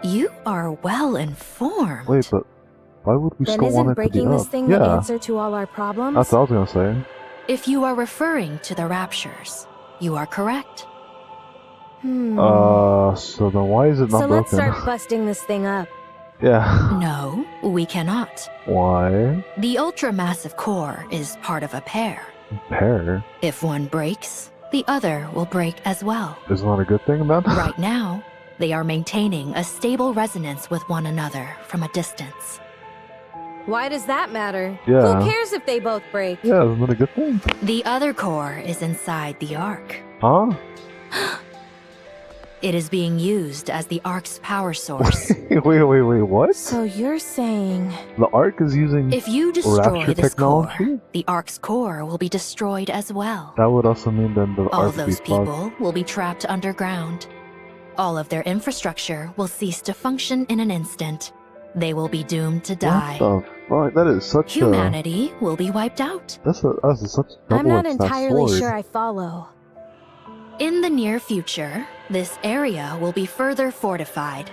[SPEAKER 3] You are well informed.
[SPEAKER 1] Wait, but why would we
[SPEAKER 2] Then
[SPEAKER 1] still want
[SPEAKER 2] isn't
[SPEAKER 1] it to be
[SPEAKER 2] breaking this
[SPEAKER 1] up?
[SPEAKER 2] thing the
[SPEAKER 1] Yeah,
[SPEAKER 2] answer to all our problems?
[SPEAKER 1] that's what I was gonna say.
[SPEAKER 3] If you are referring to the raptures, you are correct.
[SPEAKER 1] So then why is it not
[SPEAKER 2] So let's
[SPEAKER 1] broken?
[SPEAKER 2] start busting this thing up.
[SPEAKER 1] Yeah.
[SPEAKER 3] No, we cannot.
[SPEAKER 1] Why?
[SPEAKER 3] The Ultra Massive Core is part of a pair.
[SPEAKER 1] Pair?
[SPEAKER 3] If one breaks, the other will break as well.
[SPEAKER 1] Isn't that a good thing about that?
[SPEAKER 3] Right now, they are maintaining a stable resonance with one another from a distance.
[SPEAKER 2] Why does that matter?
[SPEAKER 1] Yeah.
[SPEAKER 2] Who cares if they both break?
[SPEAKER 1] Yeah, isn't that a good thing?
[SPEAKER 3] The other core is inside the Ark.
[SPEAKER 1] Huh?
[SPEAKER 3] It is being used as the Ark's power source.
[SPEAKER 1] wait, what?
[SPEAKER 2] So you're saying...
[SPEAKER 1] The Ark is using
[SPEAKER 3] If you destroy
[SPEAKER 1] rapture
[SPEAKER 3] this core,
[SPEAKER 1] technology?
[SPEAKER 3] the Ark's core will be destroyed as well.
[SPEAKER 1] That would also mean then the
[SPEAKER 3] All
[SPEAKER 1] Ark would be
[SPEAKER 3] those
[SPEAKER 1] fucked.
[SPEAKER 3] people will be trapped underground. All of their infrastructure will cease to function in an instant. They will be doomed to die.
[SPEAKER 1] What the fuck? That is such
[SPEAKER 3] Humanity will be wiped out.
[SPEAKER 1] a... That's such a
[SPEAKER 2] I'm not
[SPEAKER 1] double-edged
[SPEAKER 2] entirely
[SPEAKER 1] sword.
[SPEAKER 2] sure I follow.
[SPEAKER 3] In the near future, this area will be further fortified.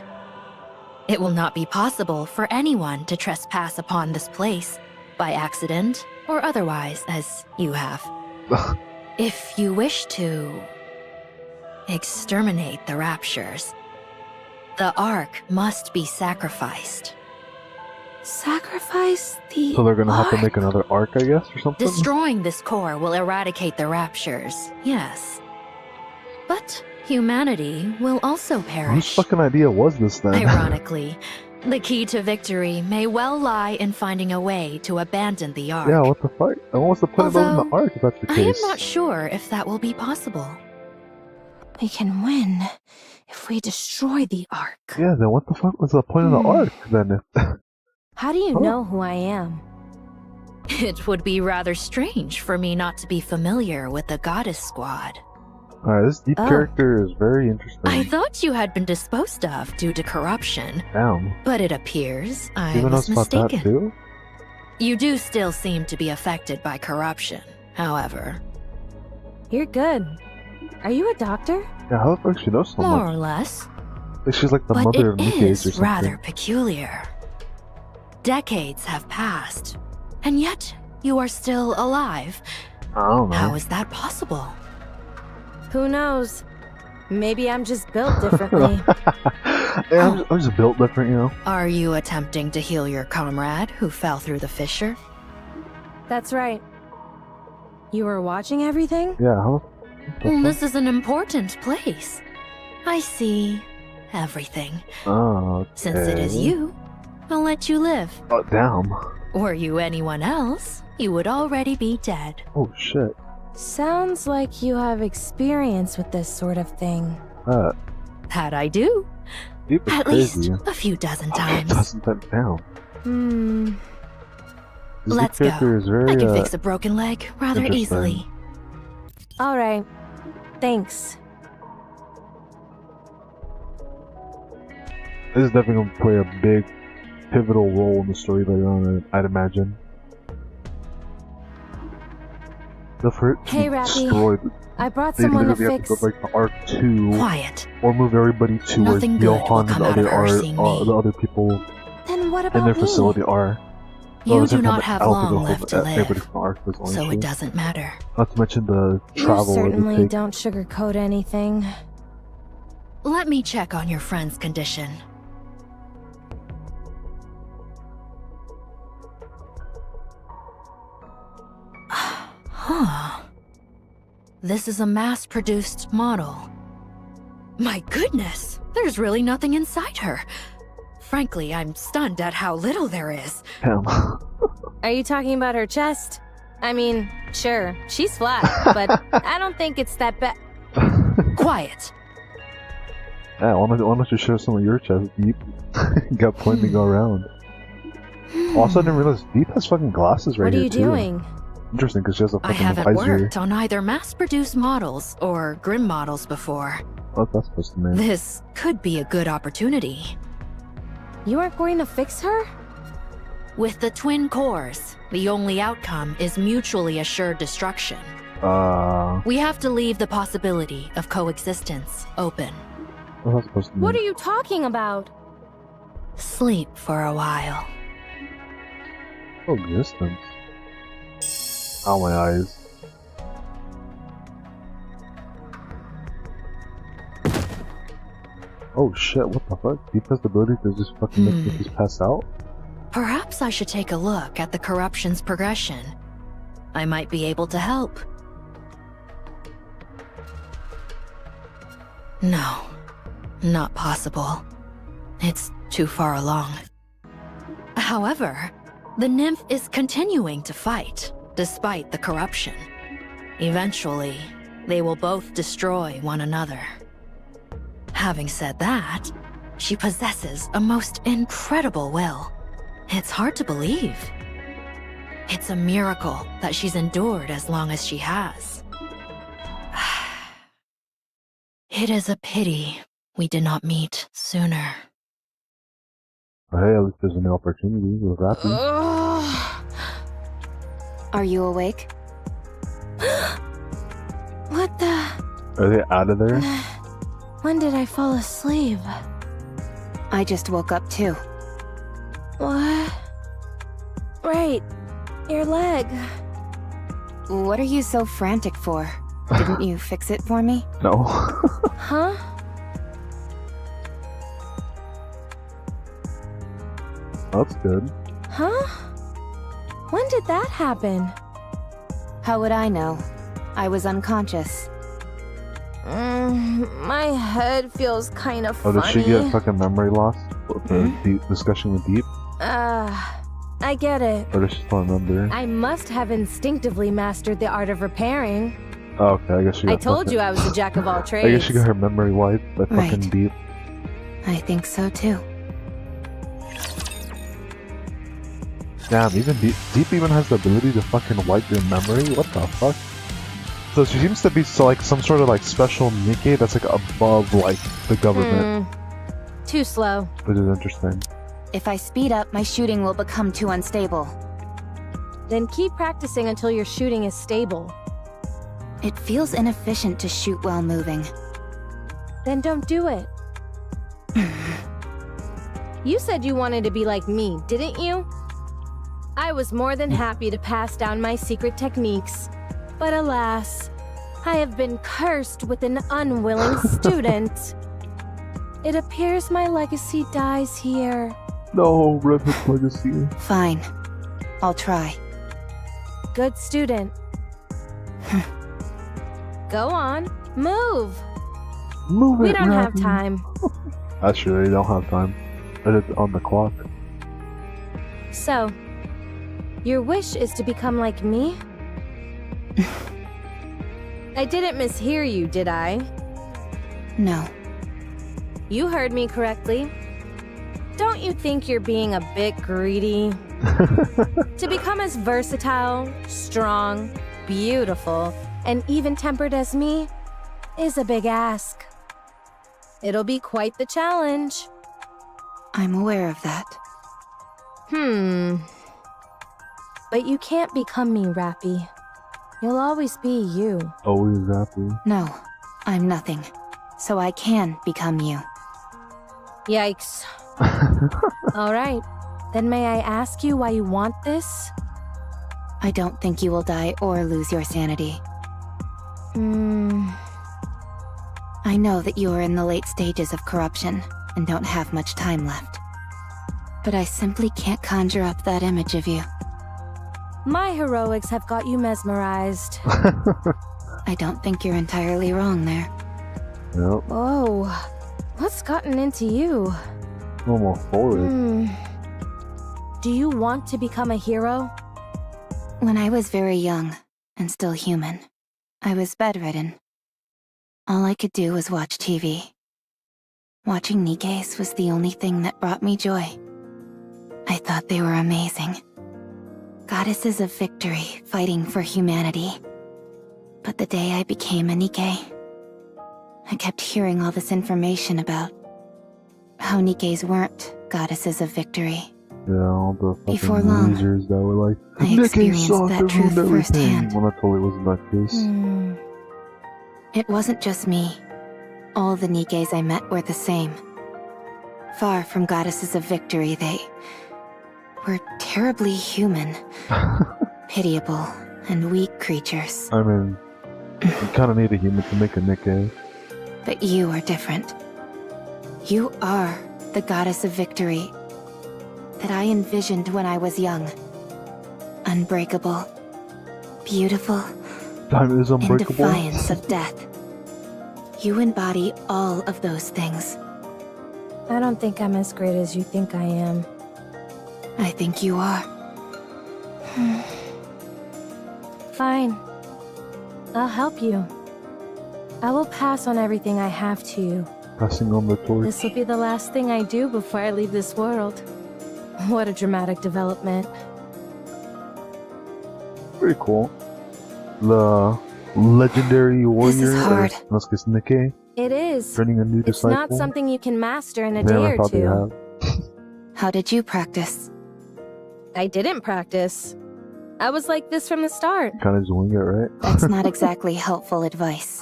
[SPEAKER 3] It will not be possible for anyone to trespass upon this place, by accident or otherwise, as you have. If you wish to exterminate the raptures, the Ark must be sacrificed.
[SPEAKER 2] Sacrifice the
[SPEAKER 1] So they're gonna have to
[SPEAKER 2] Ark?
[SPEAKER 1] make another Ark, I guess, or something?
[SPEAKER 3] Destroying this core will eradicate the raptures, yes. But humanity will also
[SPEAKER 1] Whose
[SPEAKER 3] perish.
[SPEAKER 1] fucking idea was this then?
[SPEAKER 3] Ironically, the key to victory may well lie in finding a way to abandon the Ark.
[SPEAKER 1] Yeah, what the fuck? And what's the point of building the
[SPEAKER 3] Although,
[SPEAKER 1] Ark if that's the
[SPEAKER 3] I am
[SPEAKER 1] case?
[SPEAKER 3] not sure if that will be possible.
[SPEAKER 2] We can win if we destroy the Ark.
[SPEAKER 1] Yeah, then what the fuck was the point of the arc then?
[SPEAKER 2] How do you know who I am?
[SPEAKER 4] It would be rather strange for me not to be familiar with the Goddess Squad.
[SPEAKER 1] Alright, this deep character is very interesting.
[SPEAKER 4] I thought you had been disposed of due to corruption.
[SPEAKER 1] Damn.
[SPEAKER 4] But it appears I
[SPEAKER 1] Even
[SPEAKER 4] was
[SPEAKER 1] knows about that
[SPEAKER 4] mistaken.
[SPEAKER 1] too?
[SPEAKER 4] You do still seem to be affected by corruption, however.
[SPEAKER 2] You're good. Are you a doctor?
[SPEAKER 1] Yeah, how the fuck she knows so
[SPEAKER 4] More
[SPEAKER 1] much?
[SPEAKER 4] or less.
[SPEAKER 1] Like she's like the
[SPEAKER 4] But
[SPEAKER 1] mother of
[SPEAKER 4] it
[SPEAKER 1] Nikke or
[SPEAKER 4] is
[SPEAKER 1] something.
[SPEAKER 4] rather peculiar. Decades have passed, and yet you are still alive.
[SPEAKER 1] I don't know.
[SPEAKER 4] How is that possible?
[SPEAKER 2] Who knows? Maybe I'm just built differently.
[SPEAKER 1] Yeah, I'm just built different, you know?
[SPEAKER 4] Are you attempting to heal your comrade who fell through the fissure?
[SPEAKER 2] That's right. You were watching everything?
[SPEAKER 1] Yeah, how the fuck?
[SPEAKER 4] This is an important place. I see everything.
[SPEAKER 1] Oh, okay.
[SPEAKER 4] Since it is you, I'll let you live.
[SPEAKER 1] Oh, damn.
[SPEAKER 4] Were you anyone else, you would already be dead.
[SPEAKER 1] Oh, shit.
[SPEAKER 2] Sounds like you have experience with this sort of thing.
[SPEAKER 4] That I do.
[SPEAKER 1] Deep is
[SPEAKER 4] At
[SPEAKER 1] crazy.
[SPEAKER 4] least a few dozen
[SPEAKER 1] Oh,
[SPEAKER 4] times.
[SPEAKER 1] doesn't that down? This
[SPEAKER 4] Let's
[SPEAKER 1] deep character
[SPEAKER 4] go.
[SPEAKER 1] is very,
[SPEAKER 4] I can fix a broken leg rather
[SPEAKER 1] interesting.
[SPEAKER 4] easily.
[SPEAKER 2] Alright. Thanks.
[SPEAKER 1] This is definitely going to play a big, pivotal role in the story later on, I'd imagine. The first
[SPEAKER 2] Hey, Rapi.
[SPEAKER 1] destroyed.
[SPEAKER 2] I brought
[SPEAKER 1] They
[SPEAKER 2] someone to
[SPEAKER 1] literally have to
[SPEAKER 2] fix...
[SPEAKER 1] go like to Arc 2
[SPEAKER 4] Quiet.
[SPEAKER 1] or move everybody to where
[SPEAKER 4] Nothing good will
[SPEAKER 1] Johan and
[SPEAKER 4] come
[SPEAKER 1] the
[SPEAKER 4] out of
[SPEAKER 1] other,
[SPEAKER 4] her seeing me.
[SPEAKER 1] the other people
[SPEAKER 2] Then what
[SPEAKER 1] in
[SPEAKER 2] about
[SPEAKER 1] their
[SPEAKER 2] me?
[SPEAKER 1] facility are.
[SPEAKER 4] You
[SPEAKER 1] Well,
[SPEAKER 4] do not have long left to
[SPEAKER 1] Everybody
[SPEAKER 4] live,
[SPEAKER 1] from the Arc was only
[SPEAKER 4] so
[SPEAKER 1] issue.
[SPEAKER 4] it doesn't matter.
[SPEAKER 1] Not to mention the
[SPEAKER 2] You
[SPEAKER 1] travel it
[SPEAKER 2] certainly
[SPEAKER 1] would take.
[SPEAKER 2] don't sugarcoat anything.
[SPEAKER 4] Let me check on your friend's condition. Huh. This is a mass-produced model. My goodness, there's really nothing inside her. Frankly, I'm stunned at how little there is.
[SPEAKER 1] Damn.
[SPEAKER 2] Are you talking about her chest? I mean, sure, she's flat, but I don't think it's that bad.
[SPEAKER 4] Quiet.
[SPEAKER 1] Yeah, why don't you show some of your chest? Deep got plenty to go around. Also, I didn't realize Deep has fucking glasses right
[SPEAKER 2] What are
[SPEAKER 1] here
[SPEAKER 2] you
[SPEAKER 1] too.
[SPEAKER 2] doing?
[SPEAKER 1] Interesting, because she has a
[SPEAKER 4] I
[SPEAKER 1] fucking
[SPEAKER 4] haven't
[SPEAKER 1] visor.
[SPEAKER 4] worked on either mass-produced models or Grim models before.
[SPEAKER 1] What that's supposed to mean?
[SPEAKER 4] This could be a good opportunity.
[SPEAKER 2] You aren't going to fix her?
[SPEAKER 4] With the twin cores, the only outcome is mutually assured destruction. We have to leave the possibility of coexistence open.
[SPEAKER 1] What's that supposed to mean?
[SPEAKER 2] What are you talking about?
[SPEAKER 4] Sleep for a while.
[SPEAKER 1] Coexistence. Oh, my eyes. Oh shit, what the fuck? Deep has the ability to just fucking make me just pass out?
[SPEAKER 4] Perhaps I should take a look at the corruption's progression. I might be able to help. No, not possible. It's too far along. However, the nymph is continuing to fight, despite the corruption. Eventually, they will both destroy one another. Having said that, she possesses a most incredible will. It's hard to believe. It's a miracle that she's endured as long as she has. It is a pity we did not meet sooner.
[SPEAKER 1] Hey, at least there's a new opportunity with Rapi.
[SPEAKER 3] Are you awake?
[SPEAKER 2] What the...
[SPEAKER 1] Are they out of there?
[SPEAKER 2] When did I fall asleep?
[SPEAKER 3] I just woke up too.
[SPEAKER 2] What? Right. Your leg.
[SPEAKER 3] What are you so frantic for? Didn't you fix it for me?
[SPEAKER 1] No.
[SPEAKER 2] Huh?
[SPEAKER 1] That's good.
[SPEAKER 2] Huh? When did that happen?
[SPEAKER 3] How would I know? I was unconscious.
[SPEAKER 2] My head feels kind of
[SPEAKER 1] Oh,
[SPEAKER 2] funny.
[SPEAKER 1] did she get fucking memory loss? With the deep discussion with Deep?
[SPEAKER 2] I get it.
[SPEAKER 1] Or does she still remember?
[SPEAKER 2] I must have instinctively mastered the art of repairing.
[SPEAKER 1] Oh, okay, I guess she got
[SPEAKER 2] I told
[SPEAKER 1] fucking-
[SPEAKER 2] you I was a jack of all trades.
[SPEAKER 1] I guess she got her memory wiped by fucking
[SPEAKER 3] Right.
[SPEAKER 1] Deep.
[SPEAKER 3] I think so too.
[SPEAKER 1] Damn, even Deep even has the ability to fucking wipe your memory? What the fuck? So she seems to be like some sort of like special Nikke that's like above like the government,
[SPEAKER 2] Too slow.
[SPEAKER 1] which is interesting.
[SPEAKER 3] If I speed up, my shooting will become too unstable.
[SPEAKER 2] Then keep practicing until your shooting is stable.
[SPEAKER 3] It feels inefficient to shoot while moving.
[SPEAKER 2] Then don't do it. You said you wanted to be like me, didn't you? I was more than happy to pass down my secret techniques. But alas, I have been cursed with an unwilling student. It appears my legacy dies here.
[SPEAKER 1] No, Redhood's legacy.
[SPEAKER 3] Fine. I'll try.
[SPEAKER 2] Good student. Go on, move.
[SPEAKER 1] Move
[SPEAKER 2] We
[SPEAKER 1] it,
[SPEAKER 2] don't have
[SPEAKER 1] Rapi.
[SPEAKER 2] time.
[SPEAKER 1] That's true, you don't have time. It's on the clock.
[SPEAKER 2] So, your wish is to become like me? I didn't mishear you, did I?
[SPEAKER 3] No.
[SPEAKER 2] You heard me correctly. Don't you think you're being a bit greedy? To become as versatile, strong, beautiful, and even-tempered as me is a big ask. It'll be quite the challenge.
[SPEAKER 3] I'm aware of that.
[SPEAKER 2] But you can't become me, Rapi. You'll always be you.
[SPEAKER 1] Always happy.
[SPEAKER 3] No, I'm nothing. So I can become you.
[SPEAKER 2] Yikes. All right. Then may I ask you why you want this?
[SPEAKER 3] I don't think you will die or lose your sanity. I know that you are in the late stages of corruption and don't have much time left. But I simply can't conjure up that image of you.
[SPEAKER 2] My heroics have got you mesmerized.
[SPEAKER 3] I don't think you're entirely wrong there.
[SPEAKER 1] Yep,
[SPEAKER 2] Whoa. What's gotten into you?
[SPEAKER 1] almost forward.
[SPEAKER 2] Do you want to become a hero?
[SPEAKER 3] When I was very young, and still human, I was bedridden. All I could do was watch TV. Watching Nikke's was the only thing that brought me joy. I thought they were amazing. Goddesses of victory, fighting for humanity. But the day I became a Nikke, I kept hearing all this information about how Nikkes weren't goddesses of victory.
[SPEAKER 1] Yeah, all the fucking
[SPEAKER 3] Before long,
[SPEAKER 1] losers that were like,
[SPEAKER 3] I
[SPEAKER 1] Nikke
[SPEAKER 3] experienced
[SPEAKER 1] sucked,
[SPEAKER 3] that
[SPEAKER 1] it
[SPEAKER 3] truth
[SPEAKER 1] ruined everything.
[SPEAKER 3] firsthand.
[SPEAKER 1] When I totally wasn't that case.
[SPEAKER 3] It wasn't just me. All the Nikkes I met were the same. Far from goddesses of victory, they were terribly human, pitiable, and weak creatures.
[SPEAKER 1] I mean, you kind of need a human to make a Nikke.
[SPEAKER 3] But you are different. You are the goddess of victory that I envisioned when I was young. Unbreakable, beautiful,
[SPEAKER 1] Time is
[SPEAKER 3] in
[SPEAKER 1] unbreakable.
[SPEAKER 3] defiance of death. You embody all of those things.
[SPEAKER 2] I don't think I'm as great as you think I am.
[SPEAKER 3] I think you are.
[SPEAKER 2] Fine. I'll help you. I will pass on everything I have to you.
[SPEAKER 1] Passing on the torch.
[SPEAKER 2] This will be the last thing I do before I leave this world. What a dramatic development.
[SPEAKER 1] Pretty cool. The legendary warrior,
[SPEAKER 3] hard.
[SPEAKER 1] or let's guess Nikke,
[SPEAKER 2] It is.
[SPEAKER 1] turning a new
[SPEAKER 2] It's
[SPEAKER 1] disciple.
[SPEAKER 2] not something you can master in a
[SPEAKER 1] Man,
[SPEAKER 2] day
[SPEAKER 1] I
[SPEAKER 2] or
[SPEAKER 1] thought they
[SPEAKER 2] two.
[SPEAKER 1] had.
[SPEAKER 3] How did you practice?
[SPEAKER 2] I didn't practice. I was like this from the start.
[SPEAKER 1] Kind of just wing it, right?
[SPEAKER 3] That's not exactly helpful advice.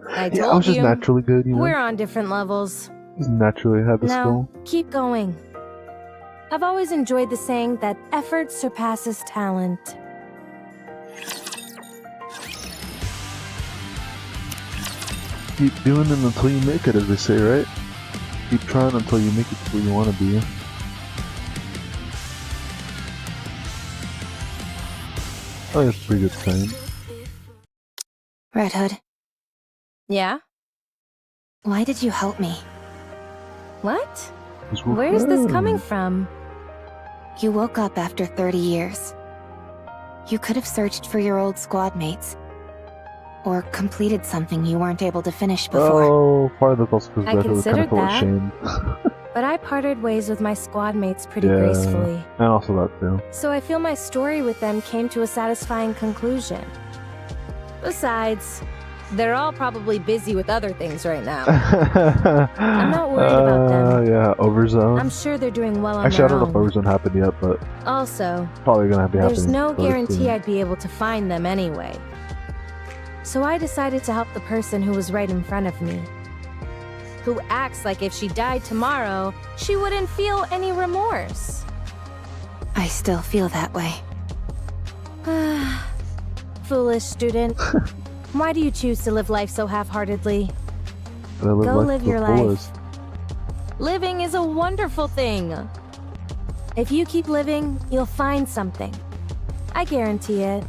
[SPEAKER 2] I
[SPEAKER 1] Yeah, I
[SPEAKER 2] told
[SPEAKER 1] was just
[SPEAKER 2] you.
[SPEAKER 1] naturally good, you know?
[SPEAKER 2] We're on different levels.
[SPEAKER 1] Just naturally had the
[SPEAKER 2] Now,
[SPEAKER 1] skill.
[SPEAKER 2] keep going. I've always enjoyed the saying that effort surpasses talent.
[SPEAKER 1] Keep doing it until you make it, as they say, right? Keep trying until you make it to where you want to be. Oh, that's a pretty good saying.
[SPEAKER 3] Redhood,
[SPEAKER 2] Yeah?
[SPEAKER 3] why did you help me?
[SPEAKER 2] What?
[SPEAKER 1] 'Cause we're
[SPEAKER 2] Where's this coming
[SPEAKER 1] friends.
[SPEAKER 2] from?
[SPEAKER 3] You woke up after 30 years. You could have searched for your old squad mates. Or completed something you weren't able to finish before.
[SPEAKER 1] Oh, part of the also because
[SPEAKER 2] I
[SPEAKER 1] Redhood was kind
[SPEAKER 2] considered
[SPEAKER 1] of felt
[SPEAKER 2] that.
[SPEAKER 1] ashamed.
[SPEAKER 2] But I parted ways with my squad mates pretty
[SPEAKER 1] Yeah.
[SPEAKER 2] gracefully.
[SPEAKER 1] And also that too.
[SPEAKER 2] So I feel my story with them came to a satisfying conclusion. Besides, they're all probably busy with other things right now.
[SPEAKER 1] I'm
[SPEAKER 2] not worried about them.
[SPEAKER 1] Yeah, Overzone.
[SPEAKER 2] I'm sure they're doing well on
[SPEAKER 1] Actually, I
[SPEAKER 2] their
[SPEAKER 1] don't know if
[SPEAKER 2] own.
[SPEAKER 1] Overzone happened yet, but
[SPEAKER 2] Also,
[SPEAKER 1] probably gonna be happening.
[SPEAKER 2] there's no
[SPEAKER 1] really
[SPEAKER 2] guarantee
[SPEAKER 1] soon.
[SPEAKER 2] I'd be able to find them anyway. So I decided to help the person who was right in front of me. Who acts like if she died tomorrow, she wouldn't feel any remorse.
[SPEAKER 3] I still feel that way.
[SPEAKER 2] Foolish student. Why do you choose to live life so half-heartedly?
[SPEAKER 1] Gotta
[SPEAKER 2] Go
[SPEAKER 1] life
[SPEAKER 2] live
[SPEAKER 1] to the
[SPEAKER 2] your life.
[SPEAKER 1] fullest.
[SPEAKER 2] Living is a wonderful thing. If you keep living, you'll find something. I guarantee it.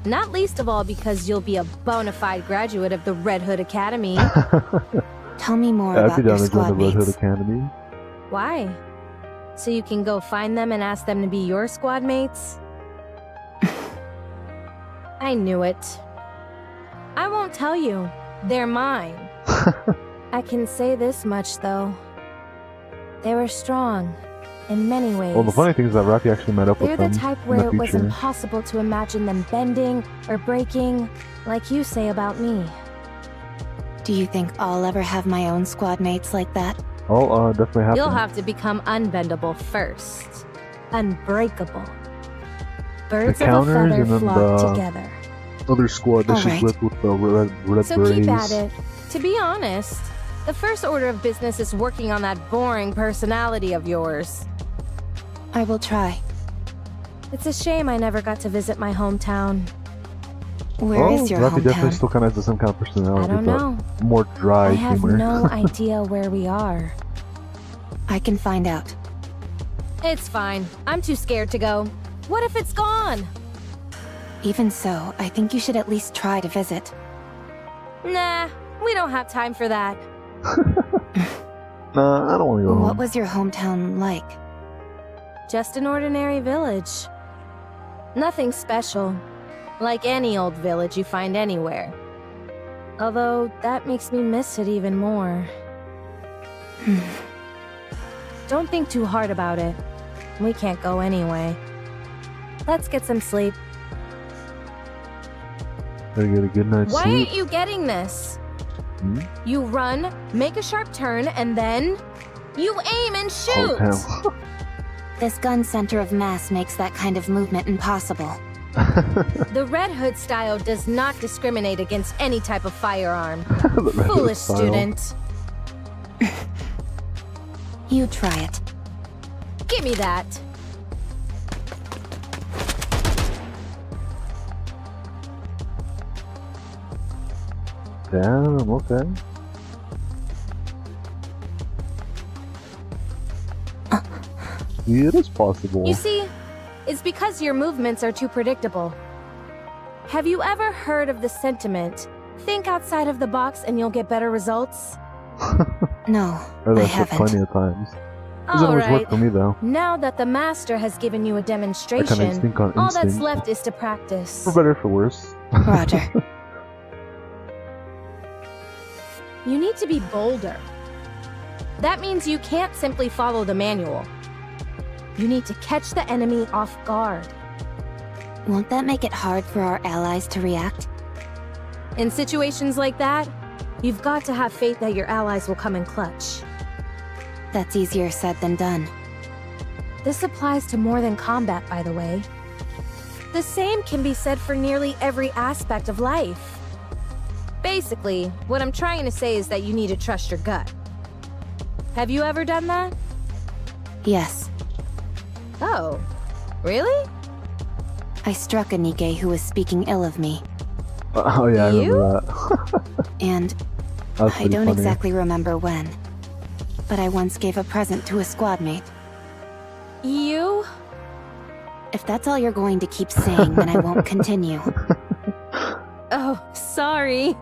[SPEAKER 2] Not least of all because you'll be a bona fide graduate of the Redhood Academy.
[SPEAKER 3] Tell me more
[SPEAKER 1] Yeah, I'd
[SPEAKER 3] about
[SPEAKER 1] be
[SPEAKER 3] your
[SPEAKER 1] down to join
[SPEAKER 3] squad
[SPEAKER 1] the Redhood
[SPEAKER 3] mates.
[SPEAKER 1] Academy.
[SPEAKER 2] Why? So you can go find them and ask them to be your squad mates? I knew it. I won't tell you. They're mine. I can say this much, though. They were strong, in many ways.
[SPEAKER 1] Well, the funny thing is that Rapi actually met up
[SPEAKER 2] They're
[SPEAKER 1] with
[SPEAKER 2] the
[SPEAKER 1] them
[SPEAKER 2] type
[SPEAKER 1] in
[SPEAKER 2] where
[SPEAKER 1] the
[SPEAKER 2] it was
[SPEAKER 1] future.
[SPEAKER 2] impossible to imagine them bending or breaking, like you say about me.
[SPEAKER 3] Do you think I'll ever have my own squad mates like that?
[SPEAKER 1] Oh, definitely happened.
[SPEAKER 2] You'll have to become unbendable first. Unbreakable. Birds of a
[SPEAKER 1] counters
[SPEAKER 2] feather
[SPEAKER 1] and then
[SPEAKER 2] flock
[SPEAKER 1] the-
[SPEAKER 2] together.
[SPEAKER 1] Other squad that she's
[SPEAKER 3] Alright.
[SPEAKER 1] with the red
[SPEAKER 2] So
[SPEAKER 1] berets.
[SPEAKER 2] keep at it. To be honest, the first order of business is working on that boring personality of yours.
[SPEAKER 3] I will try.
[SPEAKER 2] It's a shame I never got to visit my hometown.
[SPEAKER 3] Where is your
[SPEAKER 1] Rapi definitely
[SPEAKER 3] hometown?
[SPEAKER 1] still kind of has the same kind of personality,
[SPEAKER 2] I don't
[SPEAKER 1] but
[SPEAKER 2] know.
[SPEAKER 1] more dry
[SPEAKER 2] I have
[SPEAKER 1] humor.
[SPEAKER 2] no idea where we are.
[SPEAKER 3] I can find out.
[SPEAKER 2] It's fine. I'm too scared to go. What if it's gone?
[SPEAKER 3] Even so, I think you should at least try to visit.
[SPEAKER 2] Nah, we don't have time for that.
[SPEAKER 1] Nah, I don't want to go
[SPEAKER 3] What
[SPEAKER 1] home.
[SPEAKER 3] was your hometown like?
[SPEAKER 2] Just an ordinary village. Nothing special. Like any old village you find anywhere. Although, that makes me miss it even more. Don't think too hard about it. We can't go anyway. Let's get some sleep.
[SPEAKER 1] Gotta get a good night's
[SPEAKER 2] Why
[SPEAKER 1] sleep.
[SPEAKER 2] aren't you getting this?
[SPEAKER 1] Hmm?
[SPEAKER 2] You run, make a sharp turn, and then... you aim and shoot!
[SPEAKER 1] Oh, damn.
[SPEAKER 3] This gun center of mass makes that kind of movement impossible.
[SPEAKER 2] The Redhood style does not discriminate against any type of firearm.
[SPEAKER 1] The Redhood
[SPEAKER 2] Foolish
[SPEAKER 1] style.
[SPEAKER 2] student.
[SPEAKER 3] You try it.
[SPEAKER 2] Give me that.
[SPEAKER 1] Damn, okay. Yeah, it is possible.
[SPEAKER 2] You see, it's because your movements are too predictable. Have you ever heard of the sentiment, think outside of the box and you'll get better results?
[SPEAKER 3] No,
[SPEAKER 1] I've
[SPEAKER 3] I
[SPEAKER 1] heard that
[SPEAKER 3] haven't.
[SPEAKER 1] plenty of times. Doesn't always
[SPEAKER 2] Alright,
[SPEAKER 1] work for me though.
[SPEAKER 2] now that the master has given you a
[SPEAKER 1] I kind of
[SPEAKER 2] demonstration,
[SPEAKER 1] instinct on
[SPEAKER 2] all that's
[SPEAKER 1] instinct.
[SPEAKER 2] left is to practice.
[SPEAKER 1] For better or for worse.
[SPEAKER 3] Roger.
[SPEAKER 2] You need to be bolder. That means you can't simply follow the manual. You need to catch the enemy off guard.
[SPEAKER 3] Won't that make it hard for our allies to react?
[SPEAKER 2] In situations like that, you've got to have faith that your allies will come in clutch.
[SPEAKER 3] That's easier said than done.
[SPEAKER 2] This applies to more than combat, by the way. The same can be said for nearly every aspect of life. Basically, what I'm trying to say is that you need to trust your gut. Have you ever done that?
[SPEAKER 3] Yes,
[SPEAKER 2] Oh, really?
[SPEAKER 3] I struck a Nikke who was speaking ill of me,
[SPEAKER 1] Oh yeah, I
[SPEAKER 2] You?
[SPEAKER 1] remember that.
[SPEAKER 3] and
[SPEAKER 1] That's
[SPEAKER 3] I
[SPEAKER 1] pretty
[SPEAKER 3] don't
[SPEAKER 1] funny.
[SPEAKER 3] exactly remember when. But I once gave a present to a squad mate.
[SPEAKER 2] You?
[SPEAKER 3] If that's all you're going to keep saying, then I won't continue.
[SPEAKER 2] Oh, sorry.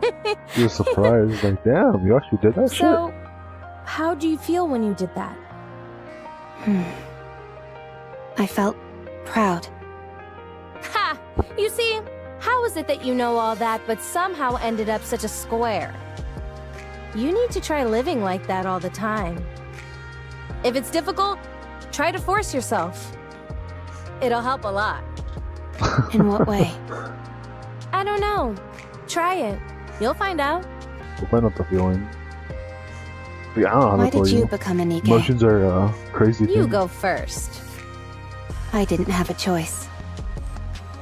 [SPEAKER 1] You're surprised, like, damn, you actually did that shit?
[SPEAKER 2] So, how do you feel when you did that?
[SPEAKER 3] I felt proud.
[SPEAKER 2] Ha! You see, How is it that you know all that but somehow ended up such a square? You need to try living like that all the time. If it's difficult, try to force yourself. It'll help a lot.
[SPEAKER 3] In what way?
[SPEAKER 2] I don't know. Try it. You'll find out.
[SPEAKER 1] We'll find out the feeling. Yeah, I don't know how
[SPEAKER 3] Why
[SPEAKER 1] to tell
[SPEAKER 3] did you
[SPEAKER 1] you.
[SPEAKER 3] become a Nikke?
[SPEAKER 1] Emotions are crazy
[SPEAKER 2] You
[SPEAKER 1] things.
[SPEAKER 2] go first.
[SPEAKER 3] I didn't have a choice.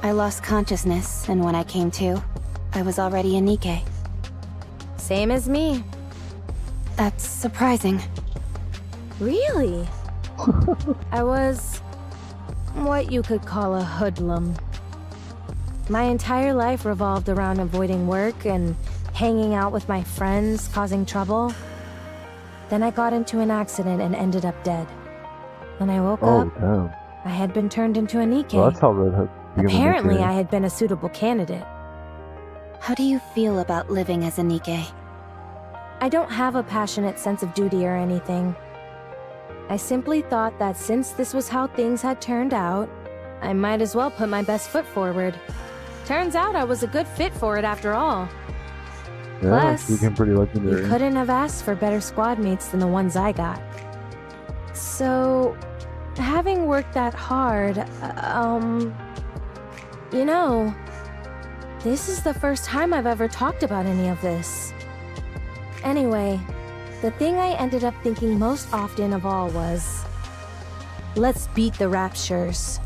[SPEAKER 3] I lost consciousness, and when I came to, I was already a Nikke.
[SPEAKER 2] Same as me.
[SPEAKER 3] That's surprising.
[SPEAKER 2] Really? I was what you could call a hoodlum. My entire life revolved around avoiding work and hanging out with my friends, causing trouble. Then I got into an accident and ended up dead. When I woke
[SPEAKER 1] Oh,
[SPEAKER 2] up,
[SPEAKER 1] damn.
[SPEAKER 2] I had been turned into a Nikke.
[SPEAKER 1] Well, that's how Redhood became a
[SPEAKER 2] Apparently,
[SPEAKER 1] Nikke.
[SPEAKER 2] I had been a suitable candidate.
[SPEAKER 3] How do you feel about living as a Nikke?
[SPEAKER 2] I don't have a passionate sense of duty or anything. I simply thought that since this was how things had turned out, I might as well put my best foot forward. Turns out I was a good fit for it after all.
[SPEAKER 1] Yeah,
[SPEAKER 2] Plus,
[SPEAKER 1] she became pretty
[SPEAKER 2] You
[SPEAKER 1] legendary.
[SPEAKER 2] couldn't have asked for better squad mates than the ones I got. So, having worked that hard, you know, this is the first time I've ever talked about any of this. Anyway, the thing I ended up thinking most often of all was, let's beat the Raptures.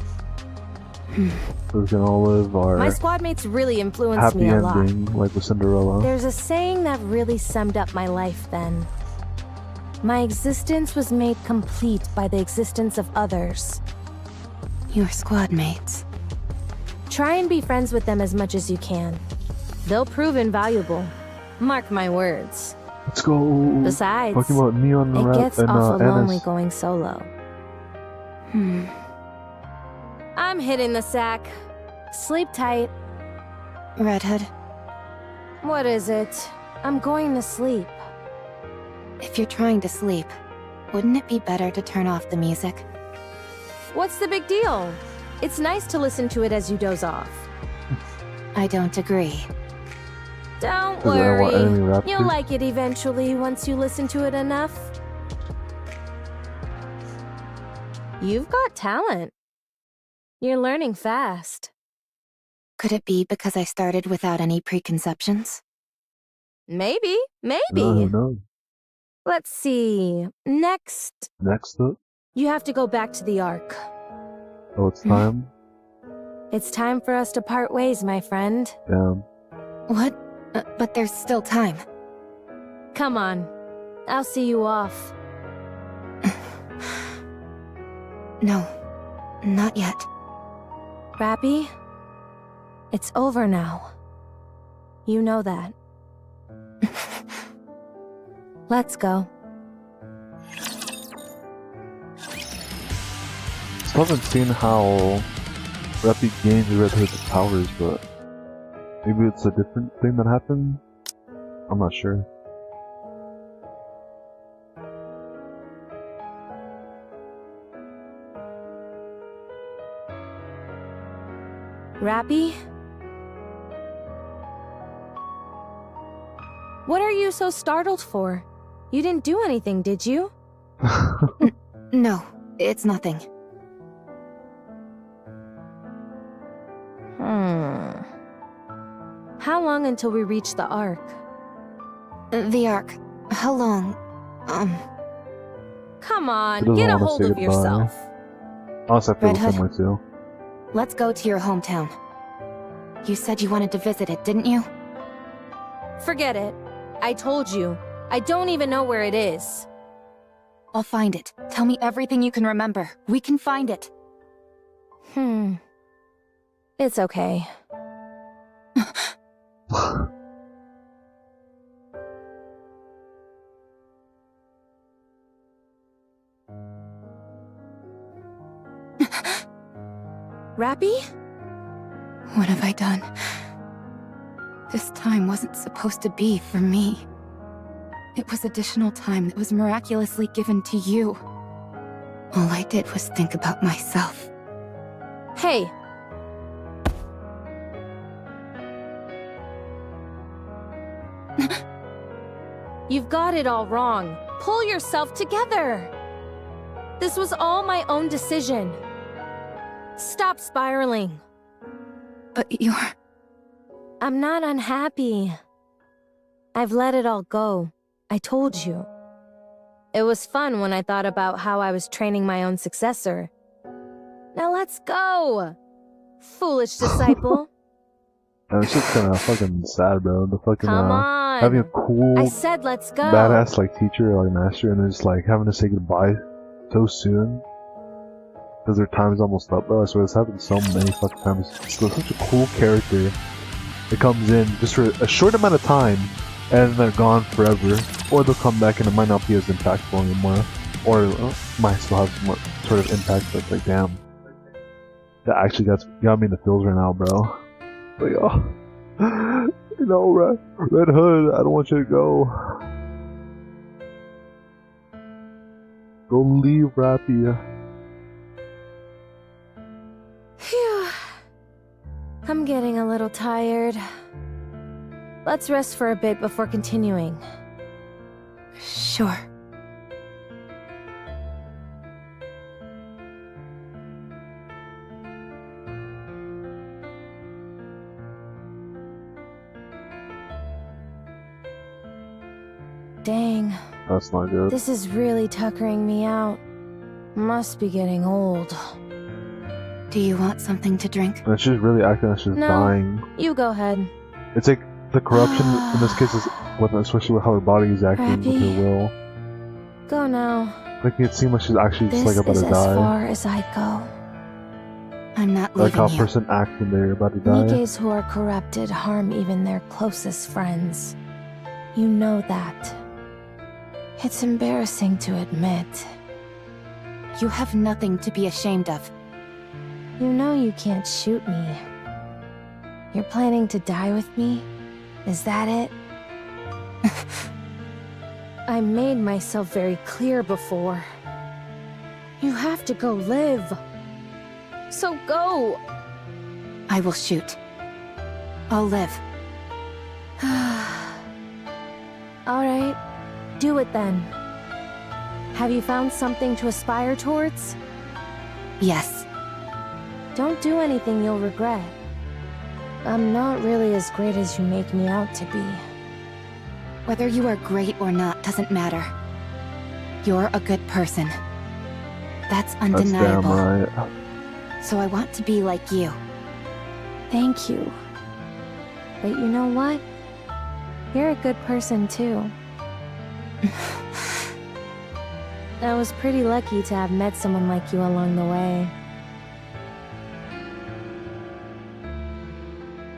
[SPEAKER 1] So we can all live our
[SPEAKER 2] My squad mates really influenced
[SPEAKER 1] happy
[SPEAKER 2] me a lot.
[SPEAKER 1] ending, like with Cinderella.
[SPEAKER 2] There's a saying that really summed up my life then. My existence was made complete by the existence of others.
[SPEAKER 3] Your squad mates.
[SPEAKER 2] Try and be friends with them as much as you can. They'll prove invaluable. Mark my words.
[SPEAKER 1] Let's go.
[SPEAKER 2] Besides,
[SPEAKER 1] Talking about Neon
[SPEAKER 2] it
[SPEAKER 1] Rap
[SPEAKER 2] gets
[SPEAKER 1] and
[SPEAKER 2] awful lonely
[SPEAKER 1] Annis.
[SPEAKER 2] going solo. I'm hitting the sack. Sleep tight.
[SPEAKER 3] Redhood,
[SPEAKER 2] What is it? I'm going to sleep.
[SPEAKER 3] if you're trying to sleep, wouldn't it be better to turn off the music?
[SPEAKER 2] What's the big deal? It's nice to listen to it as you doze off.
[SPEAKER 3] I don't agree.
[SPEAKER 2] Don't
[SPEAKER 1] Does anyone want enemy
[SPEAKER 2] worry.
[SPEAKER 1] rap
[SPEAKER 2] You'll
[SPEAKER 1] too?
[SPEAKER 2] like it eventually once you listen to it enough. You've got talent. You're learning fast.
[SPEAKER 3] Could it be because I started without any preconceptions?
[SPEAKER 2] Maybe, maybe.
[SPEAKER 1] No.
[SPEAKER 2] Let's see. Next,
[SPEAKER 1] Next up.
[SPEAKER 2] you have to go back to the Ark.
[SPEAKER 1] Oh, it's time.
[SPEAKER 2] It's time for us to part ways, my friend.
[SPEAKER 1] Yeah.
[SPEAKER 3] What? But there's still time.
[SPEAKER 2] Come on. I'll see you off.
[SPEAKER 3] No, not yet.
[SPEAKER 2] Rapi, it's over now. You know that. Let's go.
[SPEAKER 1] Still haven't seen how Rapi gains Redhood's powers, but maybe it's a different thing that happened? I'm not sure.
[SPEAKER 2] Rapi? What are you so startled for? You didn't do anything, did you?
[SPEAKER 3] No, it's nothing.
[SPEAKER 2] How long until we reach the Ark?
[SPEAKER 3] The Ark. How long?
[SPEAKER 2] Come
[SPEAKER 1] He
[SPEAKER 2] on,
[SPEAKER 1] doesn't
[SPEAKER 2] get a
[SPEAKER 1] wanna
[SPEAKER 2] hold
[SPEAKER 1] say
[SPEAKER 2] of
[SPEAKER 1] goodbye.
[SPEAKER 2] yourself.
[SPEAKER 1] Honestly, I feel
[SPEAKER 3] Red
[SPEAKER 1] the same
[SPEAKER 3] Hood?
[SPEAKER 1] way too.
[SPEAKER 3] Let's go to your hometown. You said you wanted to visit it, didn't you?
[SPEAKER 2] Forget it. I told you. I don't even know where it is.
[SPEAKER 3] I'll find it. Tell me everything you can remember. We can find it.
[SPEAKER 2] It's okay. Rapi?
[SPEAKER 3] What have I done? This time wasn't supposed to be for me. It was additional time that was miraculously given to you. All I did was think about myself.
[SPEAKER 2] Hey. You've got it all wrong. Pull yourself together. This was all my own decision. Stop spiraling.
[SPEAKER 3] But you're...
[SPEAKER 2] I'm not unhappy. I've let it all go. I told you. It was fun when I thought about how I was training my own successor. Now let's go! Foolish disciple.
[SPEAKER 1] And it's just kind of fucking sad, bro. The fucking,
[SPEAKER 2] Come on!
[SPEAKER 1] having a cool,
[SPEAKER 2] I said let's go!
[SPEAKER 1] badass, like, teacher or, like, master, and then just, like, having to say goodbye so soon. Because their time's almost up, bro. I swear this happens so many fucking times. It's such a cool character. It comes in just for a short amount of time, and then they're gone forever. Or they'll come back and it might not be as impactful anymore. Or might still have some sort of impact, but it's like, damn. That actually got me in the feels right now, bro. Like, oh. You know, Red Hood, I don't want you to go. Go leave Rapi.
[SPEAKER 2] Phew. I'm getting a little tired. Let's rest for a bit before continuing.
[SPEAKER 3] Sure.
[SPEAKER 2] Dang.
[SPEAKER 1] That's not good.
[SPEAKER 2] This is really tuckering me out. Must be getting old.
[SPEAKER 3] Do you want something to drink?
[SPEAKER 1] And she's really acting like she's
[SPEAKER 2] No.
[SPEAKER 1] dying.
[SPEAKER 2] You go ahead.
[SPEAKER 1] It's like the corruption in this case is especially with how her body is acting with
[SPEAKER 2] Rapi.
[SPEAKER 1] her will.
[SPEAKER 2] Go now.
[SPEAKER 1] Making it seem like she's actually just
[SPEAKER 2] This
[SPEAKER 1] like about
[SPEAKER 2] is
[SPEAKER 1] to
[SPEAKER 2] as
[SPEAKER 1] die.
[SPEAKER 2] far as I go.
[SPEAKER 3] I'm not
[SPEAKER 1] Like
[SPEAKER 3] leaving
[SPEAKER 1] how a
[SPEAKER 3] you.
[SPEAKER 1] person acts when they're about to die.
[SPEAKER 2] Nikkes who are corrupted harm even their closest friends. You know that. It's embarrassing to admit.
[SPEAKER 3] You have nothing to be ashamed of.
[SPEAKER 2] You know you can't shoot me. You're planning to die with me? Is that it? I made myself very clear before. You have to go live. So go!
[SPEAKER 3] I will shoot. I'll live.
[SPEAKER 2] Alright, do it then. Have you found something to aspire towards?
[SPEAKER 3] Yes.
[SPEAKER 2] Don't do anything you'll regret. I'm not really as great as you make me out to be.
[SPEAKER 3] Whether you are great or not doesn't matter. You're a good person. That's
[SPEAKER 1] That's
[SPEAKER 3] undeniable.
[SPEAKER 1] damn right.
[SPEAKER 3] So I want to be like you.
[SPEAKER 2] Thank you. But you know what? You're a good person too. I was pretty lucky to have met someone like you along the way.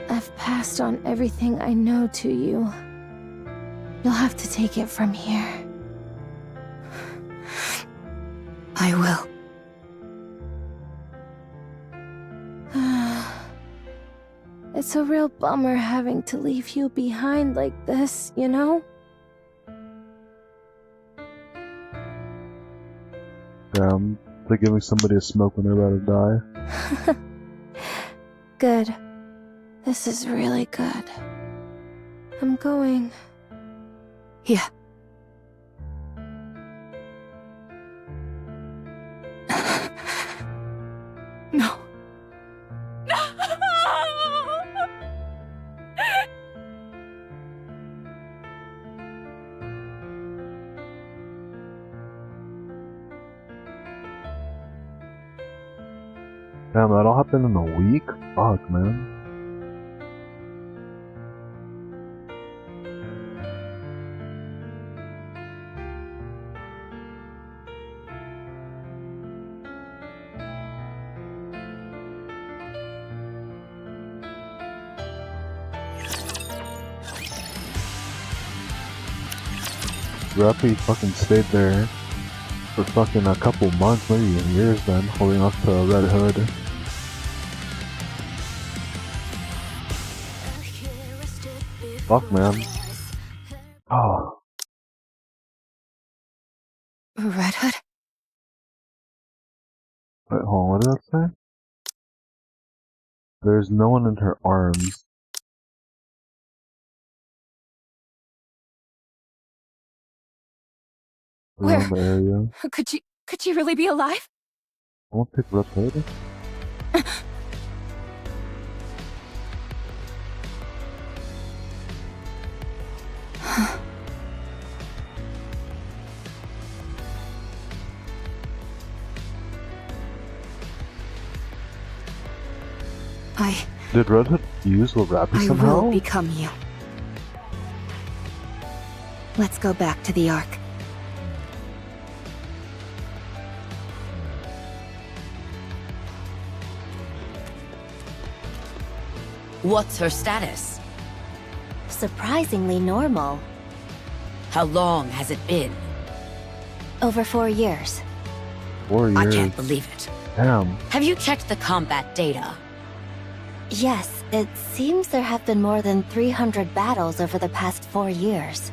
[SPEAKER 2] I've passed on everything I know to you. You'll have to take it from here.
[SPEAKER 3] I will.
[SPEAKER 2] It's a real bummer having to leave you behind like this, you know?
[SPEAKER 1] Damn. They're giving somebody a smoke when they're about to die.
[SPEAKER 2] Good. This is really good. I'm going.
[SPEAKER 3] Yeah. No.
[SPEAKER 1] Damn, that all happened in a week? Fuck, man. Rapi fucking stayed there for fucking a couple months, maybe even years then, holding up to Red Hood. Fuck, man. Oh,
[SPEAKER 3] Redhood?
[SPEAKER 1] wait, hold on, what did that say? There's no one in her arms. around the area.
[SPEAKER 3] Could you really be alive?
[SPEAKER 1] I won't pick Redhood. Did Redhood use the Rapi
[SPEAKER 3] I
[SPEAKER 1] somehow?
[SPEAKER 3] will become you. Let's go back to the Ark.
[SPEAKER 5] What's her status?
[SPEAKER 2] Surprisingly normal.
[SPEAKER 5] How long has it been?
[SPEAKER 2] Over 4 years.
[SPEAKER 1] 4 years.
[SPEAKER 5] I can't believe it.
[SPEAKER 1] Damn.
[SPEAKER 5] Have you checked the combat data?
[SPEAKER 2] Yes, it seems there have been more than 300 battles over the past 4 years.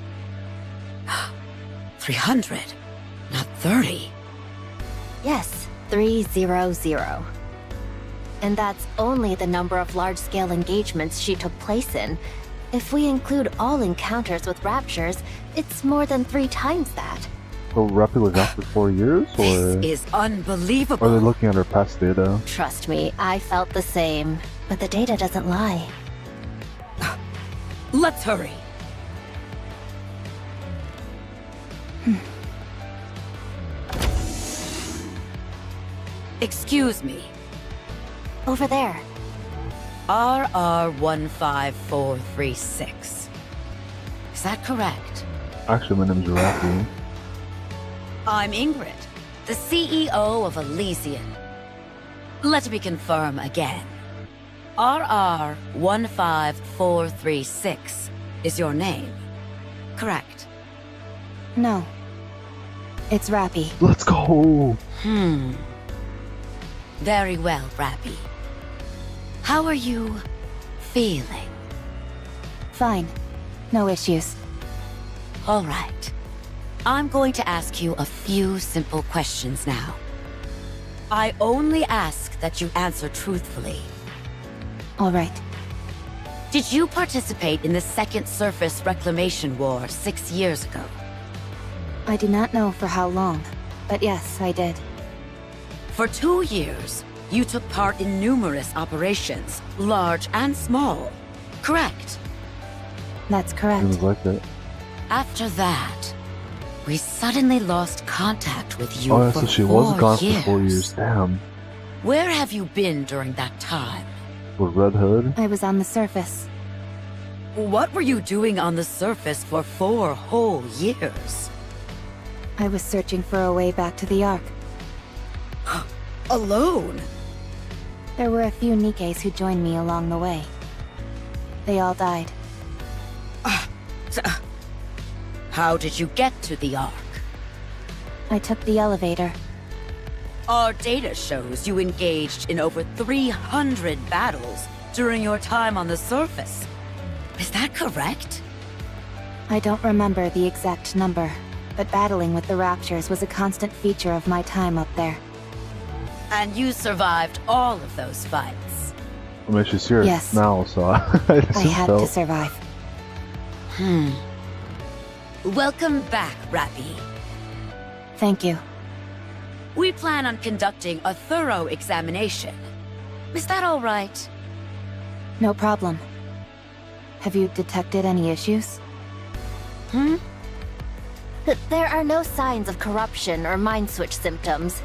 [SPEAKER 5] 300, not 30.
[SPEAKER 2] Yes, 300. And that's only the number of large-scale engagements she took place in. If we include all encounters with raptures, it's more than 3 times that.
[SPEAKER 1] So Rapi was out for 4 years, or
[SPEAKER 5] This is unbelievable.
[SPEAKER 1] are they looking at her past data?
[SPEAKER 2] Trust me, I felt the same. But the data doesn't lie.
[SPEAKER 5] Let's hurry. Excuse me.
[SPEAKER 2] Over there.
[SPEAKER 5] RR15436. Is that correct?
[SPEAKER 1] Actually, my name's Rapi.
[SPEAKER 5] I'm Ingrid, the CEO of Elysian. Let me confirm again. RR15436 is your name, correct?
[SPEAKER 3] No. It's Rapi.
[SPEAKER 1] Let's go!
[SPEAKER 5] Very well, Rapi. How are you feeling?
[SPEAKER 3] Fine. No issues.
[SPEAKER 5] All right. I'm going to ask you a few simple questions now. I only ask that you answer truthfully.
[SPEAKER 3] All right.
[SPEAKER 5] Did you participate in the Second Surface Reclamation War 6 years ago?
[SPEAKER 3] I do not know for how long, but yes, I did.
[SPEAKER 5] For 2 years, you took part in numerous operations, large and small, correct?
[SPEAKER 3] That's correct.
[SPEAKER 1] Seems like it.
[SPEAKER 5] After that, we suddenly lost contact with you
[SPEAKER 1] Oh, yeah,
[SPEAKER 5] for
[SPEAKER 1] so she
[SPEAKER 5] 4
[SPEAKER 1] was gone
[SPEAKER 5] years.
[SPEAKER 1] for 4 years. Damn.
[SPEAKER 5] Where have you been during that time?
[SPEAKER 1] With Redhood?
[SPEAKER 3] I was on the surface.
[SPEAKER 5] What were you doing on the surface for 4 whole years?
[SPEAKER 3] I was searching for a way back to the Ark.
[SPEAKER 5] Alone?
[SPEAKER 3] There were a few Nikkes who joined me along the way. They all died.
[SPEAKER 5] How did you get to the Ark?
[SPEAKER 3] I took the elevator.
[SPEAKER 5] Our data shows you engaged in over 300 battles during your time on the surface. Is that correct?
[SPEAKER 3] I don't remember the exact number, but battling with the Raptures was a constant feature of my time up there.
[SPEAKER 5] And you survived all of those fights.
[SPEAKER 1] I mean, she's here
[SPEAKER 3] Yes.
[SPEAKER 1] now, so I
[SPEAKER 3] I
[SPEAKER 1] assume
[SPEAKER 3] had
[SPEAKER 1] so.
[SPEAKER 3] to survive.
[SPEAKER 5] Welcome back, Rapi.
[SPEAKER 3] Thank you.
[SPEAKER 5] We plan on conducting a thorough examination. Is that all right?
[SPEAKER 3] No problem. Have you detected any issues?
[SPEAKER 2] There are no signs of corruption or mind switch symptoms.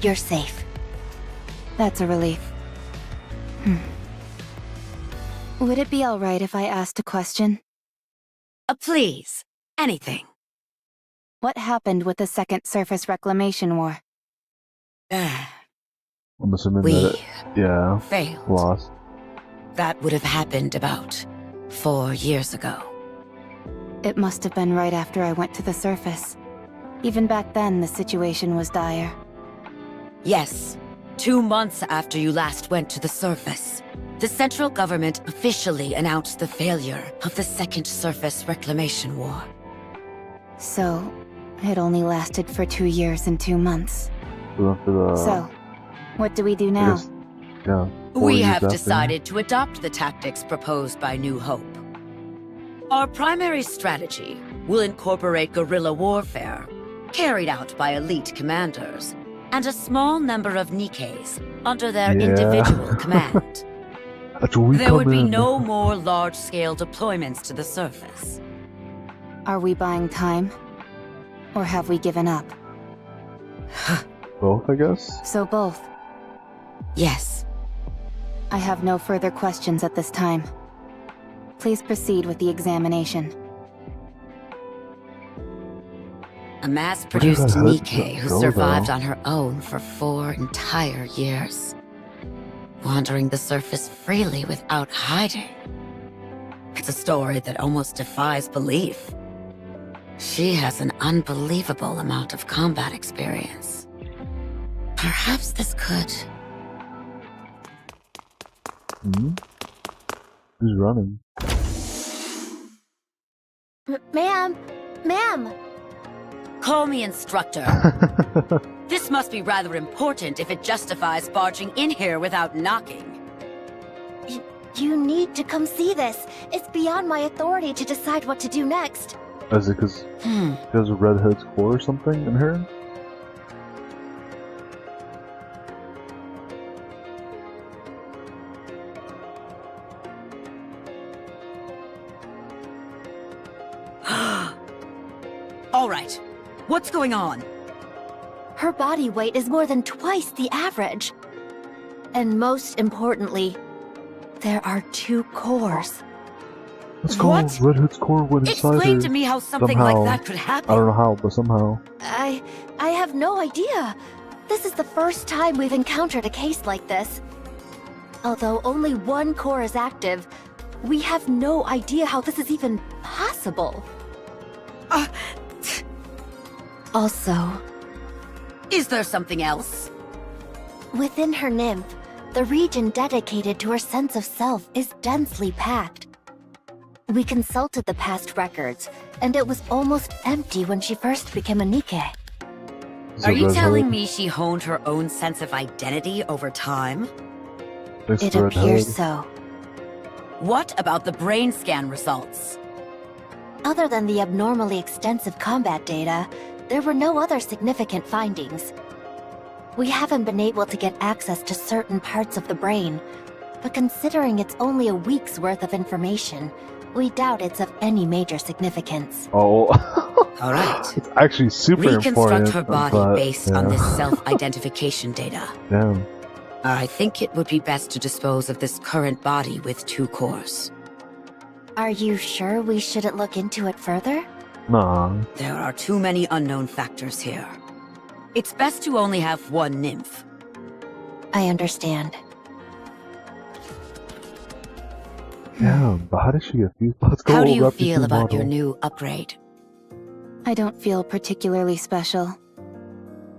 [SPEAKER 2] You're safe.
[SPEAKER 3] That's a relief. Would it be alright if I asked a question?
[SPEAKER 5] Please, anything.
[SPEAKER 3] What happened with the Second Surface Reclamation War?
[SPEAKER 1] I'm assuming
[SPEAKER 5] We
[SPEAKER 1] that yeah,
[SPEAKER 5] failed.
[SPEAKER 1] lost.
[SPEAKER 5] That would have happened about 4 years ago.
[SPEAKER 3] It must have been right after I went to the surface. Even back then, the situation was dire.
[SPEAKER 5] Yes, 2 months after you last went to the surface, the central government officially announced the failure of the Second Surface Reclamation War.
[SPEAKER 3] So, it only lasted for 2 years and 2 months.
[SPEAKER 1] We went for the.
[SPEAKER 3] So, what do we do
[SPEAKER 1] I
[SPEAKER 3] now?
[SPEAKER 1] guess, yeah. 4
[SPEAKER 5] We
[SPEAKER 1] years
[SPEAKER 5] have
[SPEAKER 1] after.
[SPEAKER 5] decided to adopt the tactics proposed by New Hope. Our primary strategy will incorporate guerrilla warfare, carried out by elite commanders, and a small number of Nikkes under their
[SPEAKER 1] Yeah.
[SPEAKER 5] individual command.
[SPEAKER 1] That's where we
[SPEAKER 5] There
[SPEAKER 1] come
[SPEAKER 5] would be
[SPEAKER 1] in.
[SPEAKER 5] no more large-scale deployments to the surface.
[SPEAKER 3] Are we buying time? Or have we given up?
[SPEAKER 1] Both, I guess.
[SPEAKER 3] So both.
[SPEAKER 5] Yes.
[SPEAKER 3] I have no further questions at this time. Please proceed with the examination.
[SPEAKER 5] A mass-produced
[SPEAKER 1] Where did Redhood
[SPEAKER 5] Nikke who
[SPEAKER 1] go,
[SPEAKER 5] survived
[SPEAKER 1] though?
[SPEAKER 5] on her own for 4 entire years. Wandering the surface freely without hiding. It's a story that almost defies belief. She has an unbelievable amount of combat experience. Perhaps this could...
[SPEAKER 1] Hmm? Who's running?
[SPEAKER 2] Ma'am! Ma'am!
[SPEAKER 5] Call me instructor. This must be rather important if it justifies barging in here without knocking.
[SPEAKER 2] You need to come see this. It's beyond my authority to decide what to do next.
[SPEAKER 1] Is it because she has a Redhood's core or something in her?
[SPEAKER 5] All right. What's going on?
[SPEAKER 2] Her body weight is more than twice the average. And most importantly, there are 2 cores.
[SPEAKER 1] Let's go.
[SPEAKER 5] What?
[SPEAKER 1] Redhood's core went inside
[SPEAKER 5] Explain
[SPEAKER 1] her.
[SPEAKER 5] to me how something
[SPEAKER 1] somehow.
[SPEAKER 5] like that could happen.
[SPEAKER 1] I don't know how, but somehow.
[SPEAKER 2] I have no idea. This is the first time we've encountered a case like this. Although only 1 core is active, we have no idea how this is even possible. Also,
[SPEAKER 5] Is there something else?
[SPEAKER 2] within her nymph, the region dedicated to her sense of self is densely packed. We consulted the past records, and it was almost empty when she first became a Nikke.
[SPEAKER 1] Is
[SPEAKER 5] Are
[SPEAKER 1] it
[SPEAKER 5] you
[SPEAKER 1] Redhood?
[SPEAKER 5] telling me she honed her own sense of identity over time?
[SPEAKER 1] It's
[SPEAKER 2] It
[SPEAKER 1] Redhood.
[SPEAKER 2] appears so.
[SPEAKER 5] What about the brain scan results?
[SPEAKER 2] Other than the abnormally extensive combat data, there were no other significant findings. We haven't been able to get access to certain parts of the brain, but considering it's only a week's worth of information, we doubt it's of any major significance.
[SPEAKER 1] Oh.
[SPEAKER 5] All right.
[SPEAKER 1] It's actually super
[SPEAKER 5] Reconstruct
[SPEAKER 1] important.
[SPEAKER 5] her body
[SPEAKER 1] but,
[SPEAKER 5] based on
[SPEAKER 1] yeah.
[SPEAKER 5] this self-identification data.
[SPEAKER 1] Damn.
[SPEAKER 5] I think it would be best to dispose of this current body with 2 cores.
[SPEAKER 2] Are you sure we shouldn't look into it further?
[SPEAKER 1] Nah.
[SPEAKER 5] There are too many unknown factors here. It's best to only have 1 nymph.
[SPEAKER 2] I understand.
[SPEAKER 1] Damn, but how did she get fused? Let's go.
[SPEAKER 5] How do you
[SPEAKER 1] Rapi
[SPEAKER 5] feel
[SPEAKER 1] 2
[SPEAKER 5] about
[SPEAKER 1] model.
[SPEAKER 5] your new upgrade?
[SPEAKER 3] I don't feel particularly special.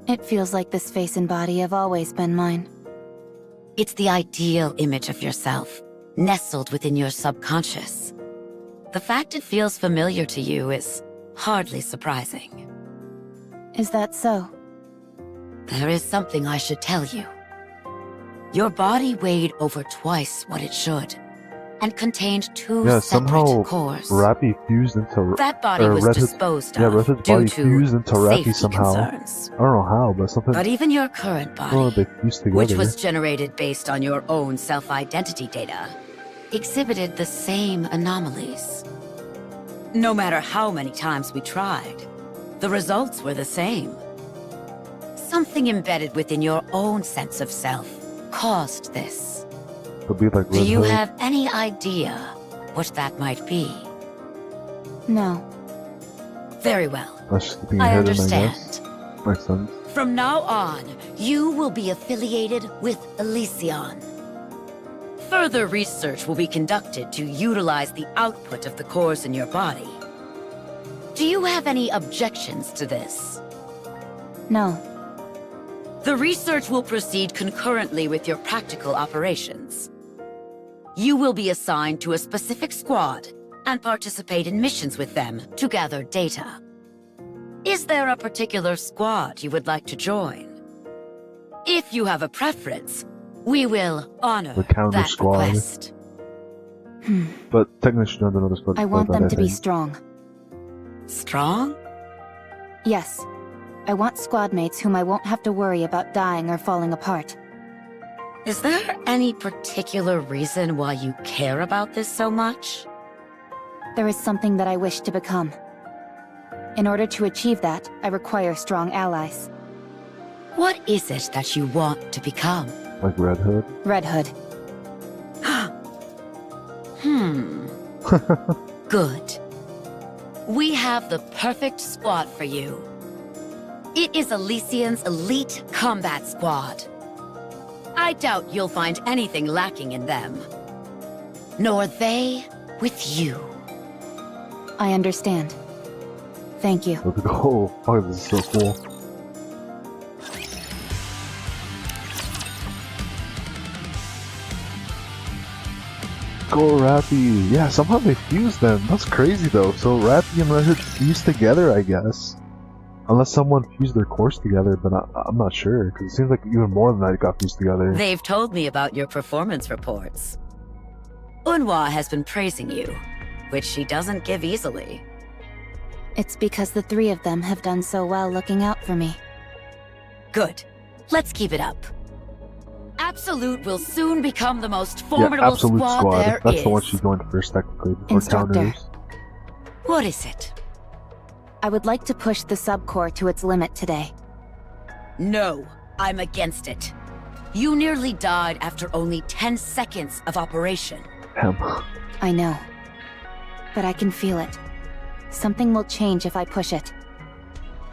[SPEAKER 3] It feels like this face and body have always been mine.
[SPEAKER 5] It's the ideal image of yourself, nestled within your subconscious. The fact it feels familiar to you is hardly surprising.
[SPEAKER 3] Is that so?
[SPEAKER 5] There is something I should tell you. Your body weighed over twice what it should, and contained 2
[SPEAKER 1] Yeah,
[SPEAKER 5] separate
[SPEAKER 1] somehow
[SPEAKER 5] cores.
[SPEAKER 1] Rapi fused into
[SPEAKER 5] That body was
[SPEAKER 1] Redhood's-
[SPEAKER 5] disposed
[SPEAKER 1] yeah,
[SPEAKER 5] of
[SPEAKER 1] Redhood's
[SPEAKER 5] due
[SPEAKER 1] body
[SPEAKER 5] to
[SPEAKER 1] fused into Rapi
[SPEAKER 5] safety
[SPEAKER 1] somehow.
[SPEAKER 5] concerns.
[SPEAKER 1] I don't know how, but something.
[SPEAKER 5] But even your current body,
[SPEAKER 1] Oh, they fused together.
[SPEAKER 5] which was generated based on your own self-identity data, exhibited the same anomalies. No matter how many times we tried, the results were the same. Something embedded within your own sense of self caused this.
[SPEAKER 1] Could be like
[SPEAKER 5] Do you
[SPEAKER 1] Redhood.
[SPEAKER 5] have any idea what that might be?
[SPEAKER 3] No.
[SPEAKER 5] Very well.
[SPEAKER 1] That's just being
[SPEAKER 5] I
[SPEAKER 1] hidden, I
[SPEAKER 5] understand.
[SPEAKER 1] guess. Makes sense.
[SPEAKER 5] From now on, you will be affiliated with Elysion. Further research will be conducted to utilize the output of the cores in your body. Do you have any objections to this?
[SPEAKER 3] No.
[SPEAKER 5] The research will proceed concurrently with your practical operations. You will be assigned to a specific squad and participate in missions with them to gather data. Is there a particular squad you would like to join? If you have a preference, we will honor
[SPEAKER 1] The counter
[SPEAKER 5] that
[SPEAKER 1] squad.
[SPEAKER 5] request.
[SPEAKER 1] But technically, she doesn't know this.
[SPEAKER 3] I want them to be strong.
[SPEAKER 5] Strong?
[SPEAKER 3] Yes. I want squad mates whom I won't have to worry about dying or falling apart.
[SPEAKER 5] Is there any particular reason why you care about this so much?
[SPEAKER 3] There is something that I wish to become. In order to achieve that, I require strong allies.
[SPEAKER 5] What is it that you want to become?
[SPEAKER 1] Like Redhood?
[SPEAKER 3] Redhood.
[SPEAKER 5] Good. We have the perfect squad for you. It is Elysian's elite combat squad. I doubt you'll find anything lacking in them. Nor they with you.
[SPEAKER 3] I understand. Thank you.
[SPEAKER 1] Let's go. Oh, this is so cool. Go Rapi. Yeah, somehow they fused them. That's crazy though. So Rapi and Redhood fused together, I guess. Unless someone fused their cores together, but I'm not sure, because it seems like even more than that got fused together.
[SPEAKER 5] They've told me about your performance reports. WUWA has been praising you, which she doesn't give easily.
[SPEAKER 3] It's because the three of them have done so well looking out for me.
[SPEAKER 5] Good. Let's keep it up. Absolute will soon become the most formidable
[SPEAKER 1] Absolute
[SPEAKER 5] squad there
[SPEAKER 1] That's
[SPEAKER 5] is.
[SPEAKER 1] the one she joined first, technically, before
[SPEAKER 3] Instructor.
[SPEAKER 1] counters.
[SPEAKER 5] What is it?
[SPEAKER 3] I would like to push the subcore to its limit today.
[SPEAKER 5] No, I'm against it. You nearly died after only 10 seconds of operation.
[SPEAKER 1] Damn.
[SPEAKER 3] I know. But I can feel it. Something will change if I push it.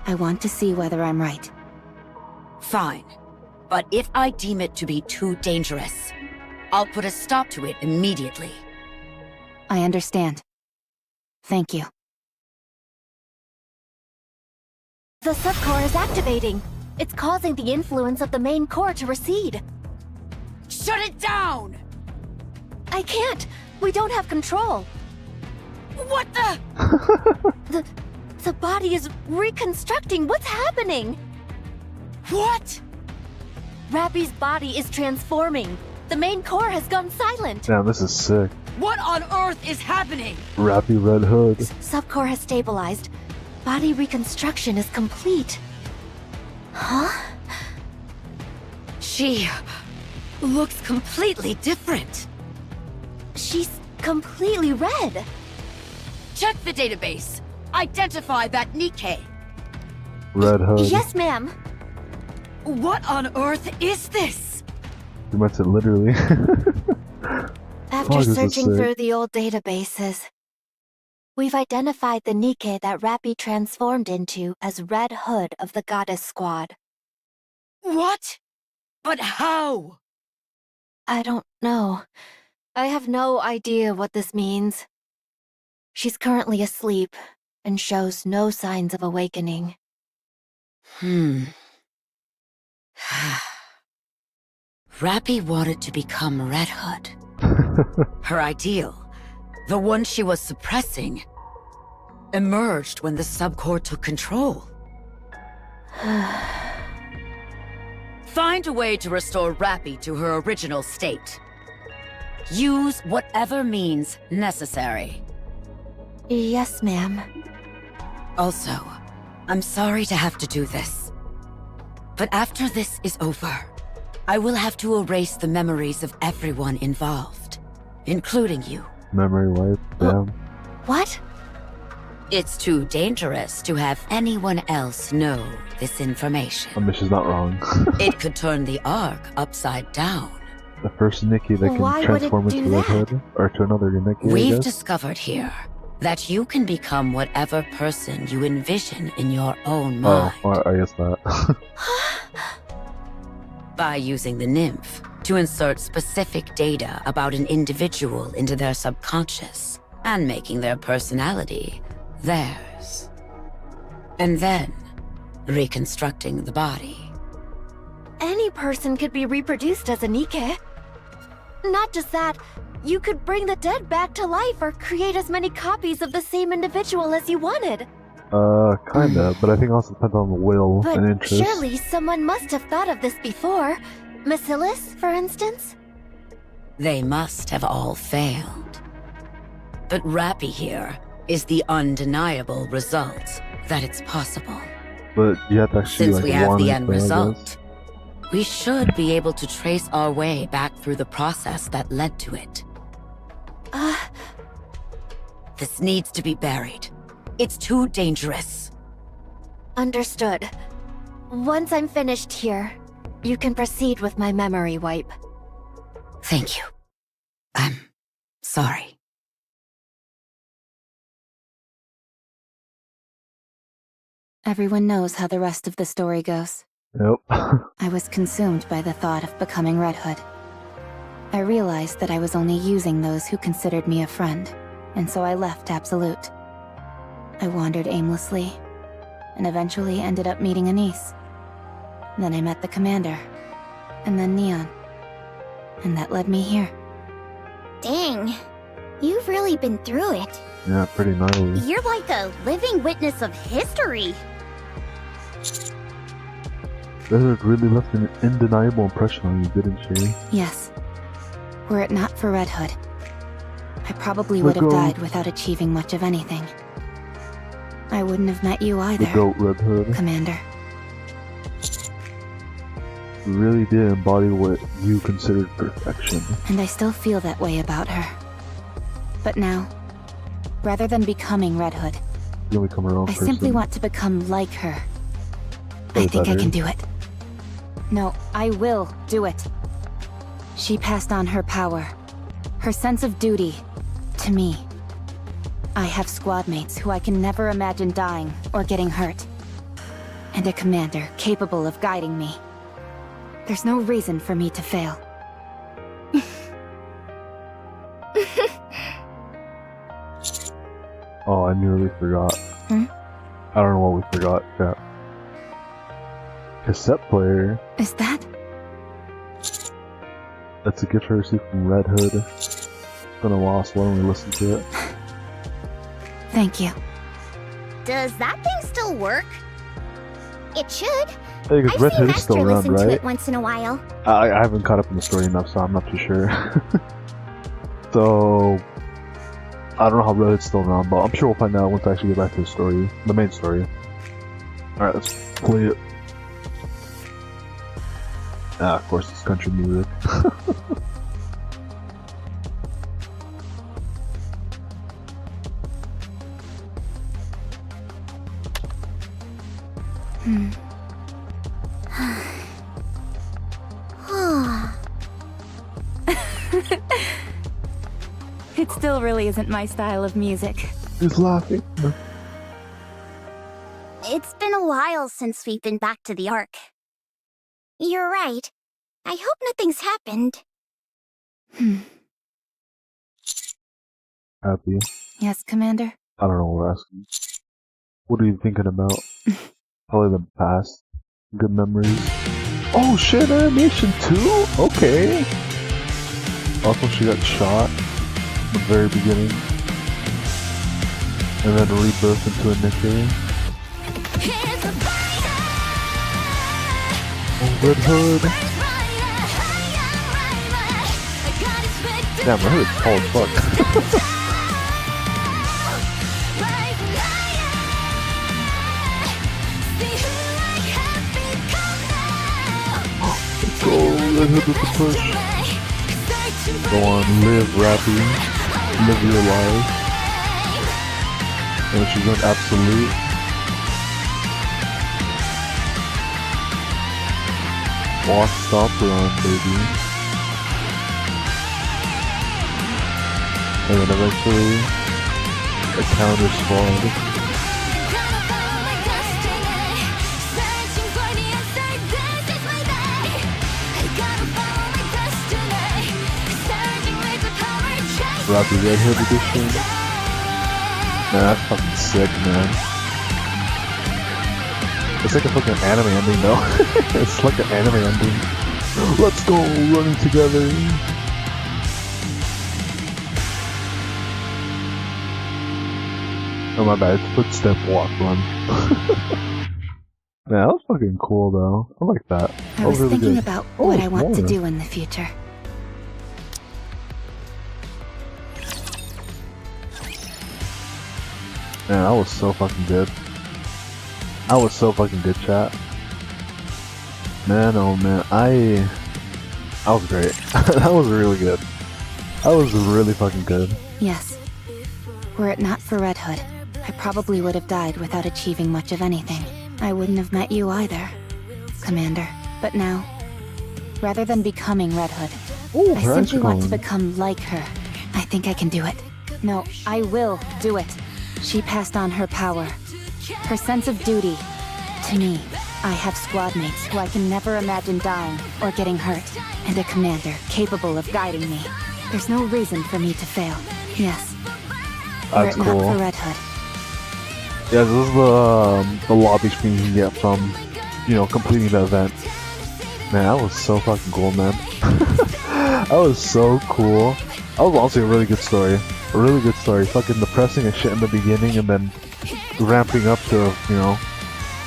[SPEAKER 3] I want to see whether I'm right.
[SPEAKER 5] Fine. But if I deem it to be too dangerous, I'll put a stop to it immediately.
[SPEAKER 3] I understand. Thank you.
[SPEAKER 2] The subcore is activating. It's causing the influence of the main core to recede.
[SPEAKER 5] Shut it down!
[SPEAKER 2] I can't. We don't have control.
[SPEAKER 5] What the?
[SPEAKER 2] The body is reconstructing. What's happening?
[SPEAKER 5] What?
[SPEAKER 2] Rapi's body is transforming. The main core has gone silent.
[SPEAKER 1] Damn, this is sick.
[SPEAKER 5] What on earth is happening?
[SPEAKER 1] Rapi Redhood.
[SPEAKER 2] Subcore has stabilized. Body reconstruction is complete. Huh?
[SPEAKER 5] She looks completely different.
[SPEAKER 2] She's completely red.
[SPEAKER 5] Check the database. Identify that Nikke.
[SPEAKER 1] Redhood.
[SPEAKER 2] Yes, ma'am.
[SPEAKER 5] What on earth is this?
[SPEAKER 1] You meant it literally.
[SPEAKER 2] After
[SPEAKER 1] this is
[SPEAKER 2] searching
[SPEAKER 1] sick.
[SPEAKER 2] through the old databases, we've identified the Nikke that Rapi transformed into as Red Hood of the Goddess Squad.
[SPEAKER 5] What? But how?
[SPEAKER 2] I don't know. I have no idea what this means. She's currently asleep and shows no signs of awakening.
[SPEAKER 5] Rapi wanted to become Red Hood. Her ideal, the one she was suppressing, emerged when the subcore took control. Find a way to restore Rapi to her original state. Use whatever means necessary.
[SPEAKER 2] Yes, ma'am.
[SPEAKER 5] Also, I'm sorry to have to do this. But after this is over, I will have to erase the memories of everyone involved, including you.
[SPEAKER 1] Memory wipe. Damn.
[SPEAKER 2] What?
[SPEAKER 5] It's too dangerous to have anyone else know this information.
[SPEAKER 1] I mean, she's not wrong.
[SPEAKER 5] It could turn the Ark upside down.
[SPEAKER 1] The first Nikke that
[SPEAKER 2] Why
[SPEAKER 1] can
[SPEAKER 2] would it
[SPEAKER 1] transform
[SPEAKER 2] do
[SPEAKER 1] into
[SPEAKER 2] that?
[SPEAKER 1] Redhood, or to another Nikke, I
[SPEAKER 5] We've
[SPEAKER 1] guess.
[SPEAKER 5] discovered here that you can become whatever person you envision in your own
[SPEAKER 1] Oh,
[SPEAKER 5] mind
[SPEAKER 1] well, I guess that.
[SPEAKER 5] by using the nymph to insert specific data about an individual into their subconscious and making their personality theirs. And then reconstructing the body.
[SPEAKER 2] Any person could be reproduced as a Nikke. Not just that, you could bring the dead back to life or create as many copies of the same individual as you wanted.
[SPEAKER 1] Kinda, but I think it also depends on the will
[SPEAKER 2] But
[SPEAKER 1] and interest.
[SPEAKER 2] surely someone must have thought of this before. Bacillus, for instance?
[SPEAKER 5] They must have all failed. But Rapi here is the undeniable result that it's possible.
[SPEAKER 1] But you have to actually
[SPEAKER 5] Since we have
[SPEAKER 1] want
[SPEAKER 5] the
[SPEAKER 1] it,
[SPEAKER 5] end
[SPEAKER 1] though, I guess.
[SPEAKER 5] result, we should be able to trace our way back through the process that led to it. This needs to be buried. It's too dangerous.
[SPEAKER 6] Understood. Once I'm finished here, you can proceed with my memory wipe.
[SPEAKER 5] Thank you. I'm sorry.
[SPEAKER 3] Everyone knows how the rest of the story goes.
[SPEAKER 1] Yep.
[SPEAKER 3] I was consumed by the thought of becoming Red Hood. I realized that I was only using those who considered me a friend, and so I left Absolute. I wandered aimlessly, and eventually ended up meeting Anise. Then I met the commander, and then Neon. And that led me here.
[SPEAKER 7] Dang. You've really been through it.
[SPEAKER 1] Yeah, pretty gnarly.
[SPEAKER 7] You're like a living witness of history.
[SPEAKER 1] Redhood really left an undeniable impression on you, didn't she?
[SPEAKER 3] Yes. Were it not for Red Hood, I probably
[SPEAKER 1] The
[SPEAKER 3] would have
[SPEAKER 1] goat.
[SPEAKER 3] died without achieving much of anything. I wouldn't have met you
[SPEAKER 1] The
[SPEAKER 3] either,
[SPEAKER 1] goat Redhood.
[SPEAKER 3] Commander.
[SPEAKER 1] You really did embody what you considered perfection.
[SPEAKER 3] And I still feel that way about her. But now, rather than becoming Red Hood,
[SPEAKER 1] You become her own
[SPEAKER 3] I
[SPEAKER 1] person.
[SPEAKER 3] simply want to become like her. I
[SPEAKER 1] Way
[SPEAKER 3] think I
[SPEAKER 1] better.
[SPEAKER 3] can do it. No, I will do it. She passed on her power, her sense of duty, to me. I have squad mates who I can never imagine dying or getting hurt. And a commander capable of guiding me. There's no reason for me to fail.
[SPEAKER 1] Oh, I nearly forgot.
[SPEAKER 3] Hmm?
[SPEAKER 1] I don't know what we forgot. Yeah. Cassette player.
[SPEAKER 3] Is that?
[SPEAKER 1] That's a gift I received from Red Hood. It's been a while, so why don't we listen to it?
[SPEAKER 3] Thank you.
[SPEAKER 7] Does that thing still work? It should.
[SPEAKER 1] Hey, because
[SPEAKER 7] I've
[SPEAKER 1] Red
[SPEAKER 7] seen
[SPEAKER 1] Hood is
[SPEAKER 7] Master
[SPEAKER 1] still around,
[SPEAKER 7] listen to
[SPEAKER 1] right?
[SPEAKER 7] it once in a while.
[SPEAKER 1] I haven't caught up in the story enough, so I'm not too sure. So, I don't know how Red Hood's still around, but I'm sure we'll find out once I actually get back to the story, the main story. Alright, let's play it. Ah, of course, it's country music.
[SPEAKER 3] It still really isn't my style of music.
[SPEAKER 1] He's laughing.
[SPEAKER 7] It's been a while since we've been back to the Ark. You're right. I hope nothing's happened.
[SPEAKER 1] Happy.
[SPEAKER 3] Yes, Commander?
[SPEAKER 1] I don't know what we're asking. What are you thinking about? Probably the past. Good memories. Oh shit, animation too? Okay. Also, she got shot in the very beginning. And then rebirthed into a Nikke. Oh, Red Hood. Damn, Red Hood's tall as fuck. Go, Red Hood with the push. Go on, live, Rapi. Live your life. And she's going absolute. Walk, stop, run, baby. And then eventually, a counter squad. Rapi Red Hood edition. Man, that's fucking sick, man. It's like a fucking anime ending, though. It's like an anime ending. Let's go, running together. Oh my bad, it's footstep, walk, run. Man, that was fucking cool, though. I like that.
[SPEAKER 3] I
[SPEAKER 1] That
[SPEAKER 3] was
[SPEAKER 1] really
[SPEAKER 3] thinking
[SPEAKER 1] good.
[SPEAKER 3] about
[SPEAKER 1] Oh,
[SPEAKER 3] what I want to
[SPEAKER 1] more.
[SPEAKER 3] do in the future.
[SPEAKER 1] Man, that was so fucking good. That was so fucking good, chat. Man, oh man, that was great. That was really good. That was really fucking good.
[SPEAKER 3] Yes. Were it not for Red Hood, I probably would have died without achieving much of anything. I wouldn't have met you either, Commander. But now, rather than becoming Red Hood,
[SPEAKER 1] Ooh,
[SPEAKER 3] I simply want to become like her. I think I can do it. No, I will do it. She passed on her power, her sense of duty, to me. I have squad mates who I can never imagine dying or getting hurt, and a commander capable of guiding me. There's no reason for me to fail. Yes. Were
[SPEAKER 1] That's
[SPEAKER 3] it
[SPEAKER 1] cool.
[SPEAKER 3] not for Red Hood.
[SPEAKER 1] Yeah, this is the lobby screen you can get from, you know, completing the event. Man, that was so fucking cool, man. That was so cool. That was honestly a really good story. A really good story. Fucking depressing as shit in the beginning, and then ramping up to, you know,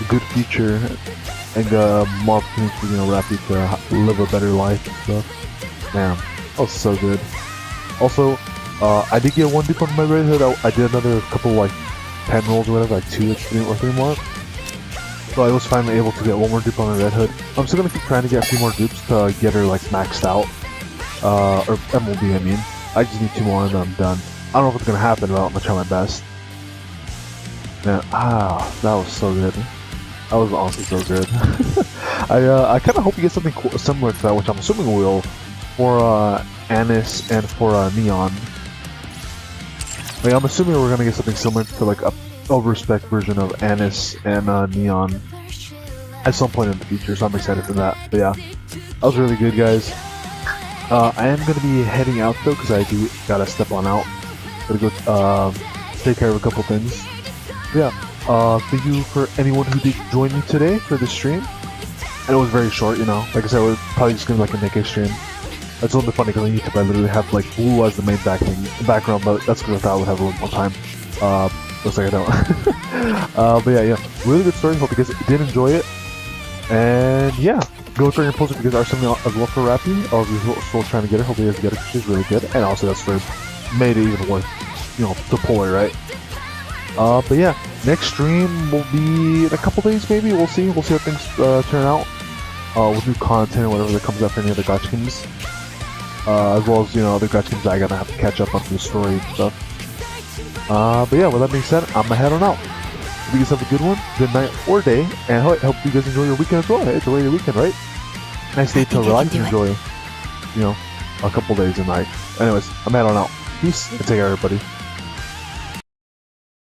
[SPEAKER 1] a good future and more opportunities for, you know, Rapi to live a better life and stuff. Man, that was so good. Also, I did get one dupe on my Red Hood. I did another couple like 10 rolls or whatever, like 2 or 3 more. So I was finally able to get one more dupe on my Red Hood. I'm still gonna keep trying to get a few more dupes to get her like maxed out. Or MLB, I mean. I just need 2 more and then I'm done. I don't know if it's gonna happen, but I'm gonna try my best. Man, that was so good. That was honestly so good. I kind of hope you get something similar to that, which I'm assuming we will, for Anis and for Neon. Like, I'm assuming we're gonna get something similar to like a overspec version of Anis and Neon at some point in the future, so I'm excited for that. But yeah, that was really good, guys. I am gonna be heading out though, because I do gotta step on out. Gotta go take care of a couple things. But yeah, thank you for anyone who did join me today for this stream. And it was very short, you know. Like I said, it was probably just gonna be like a Nikke stream. It's a little bit funny because on YouTube I literally have like WUWA as the main background, but that's because I thought I would have a little more time. Looks like I don't. But yeah, really good story. Hope you guys did enjoy it. And yeah, go through your post if you guys are something as well for Rapi, or if you're still trying to get her. Hope you guys get her. She's really good, and also that's for made it even worth, you know, to pull her, right? But yeah, next stream will be in a couple days, maybe. We'll see. We'll see how things turn out. With new content or whatever that comes up for any other Gacha games. As well as, you know, other Gacha games I gotta have to catch up on the story and stuff. But yeah, with that being said, I'm gonna head on out. Hope you guys have a good one, good night or day, and I hope you guys enjoy your weekend as well. Hey, it's already your weekend, right? Nice day to relax and enjoy, you know, a couple days and night. Anyways, I'm heading on out. Peace, and take care, everybody.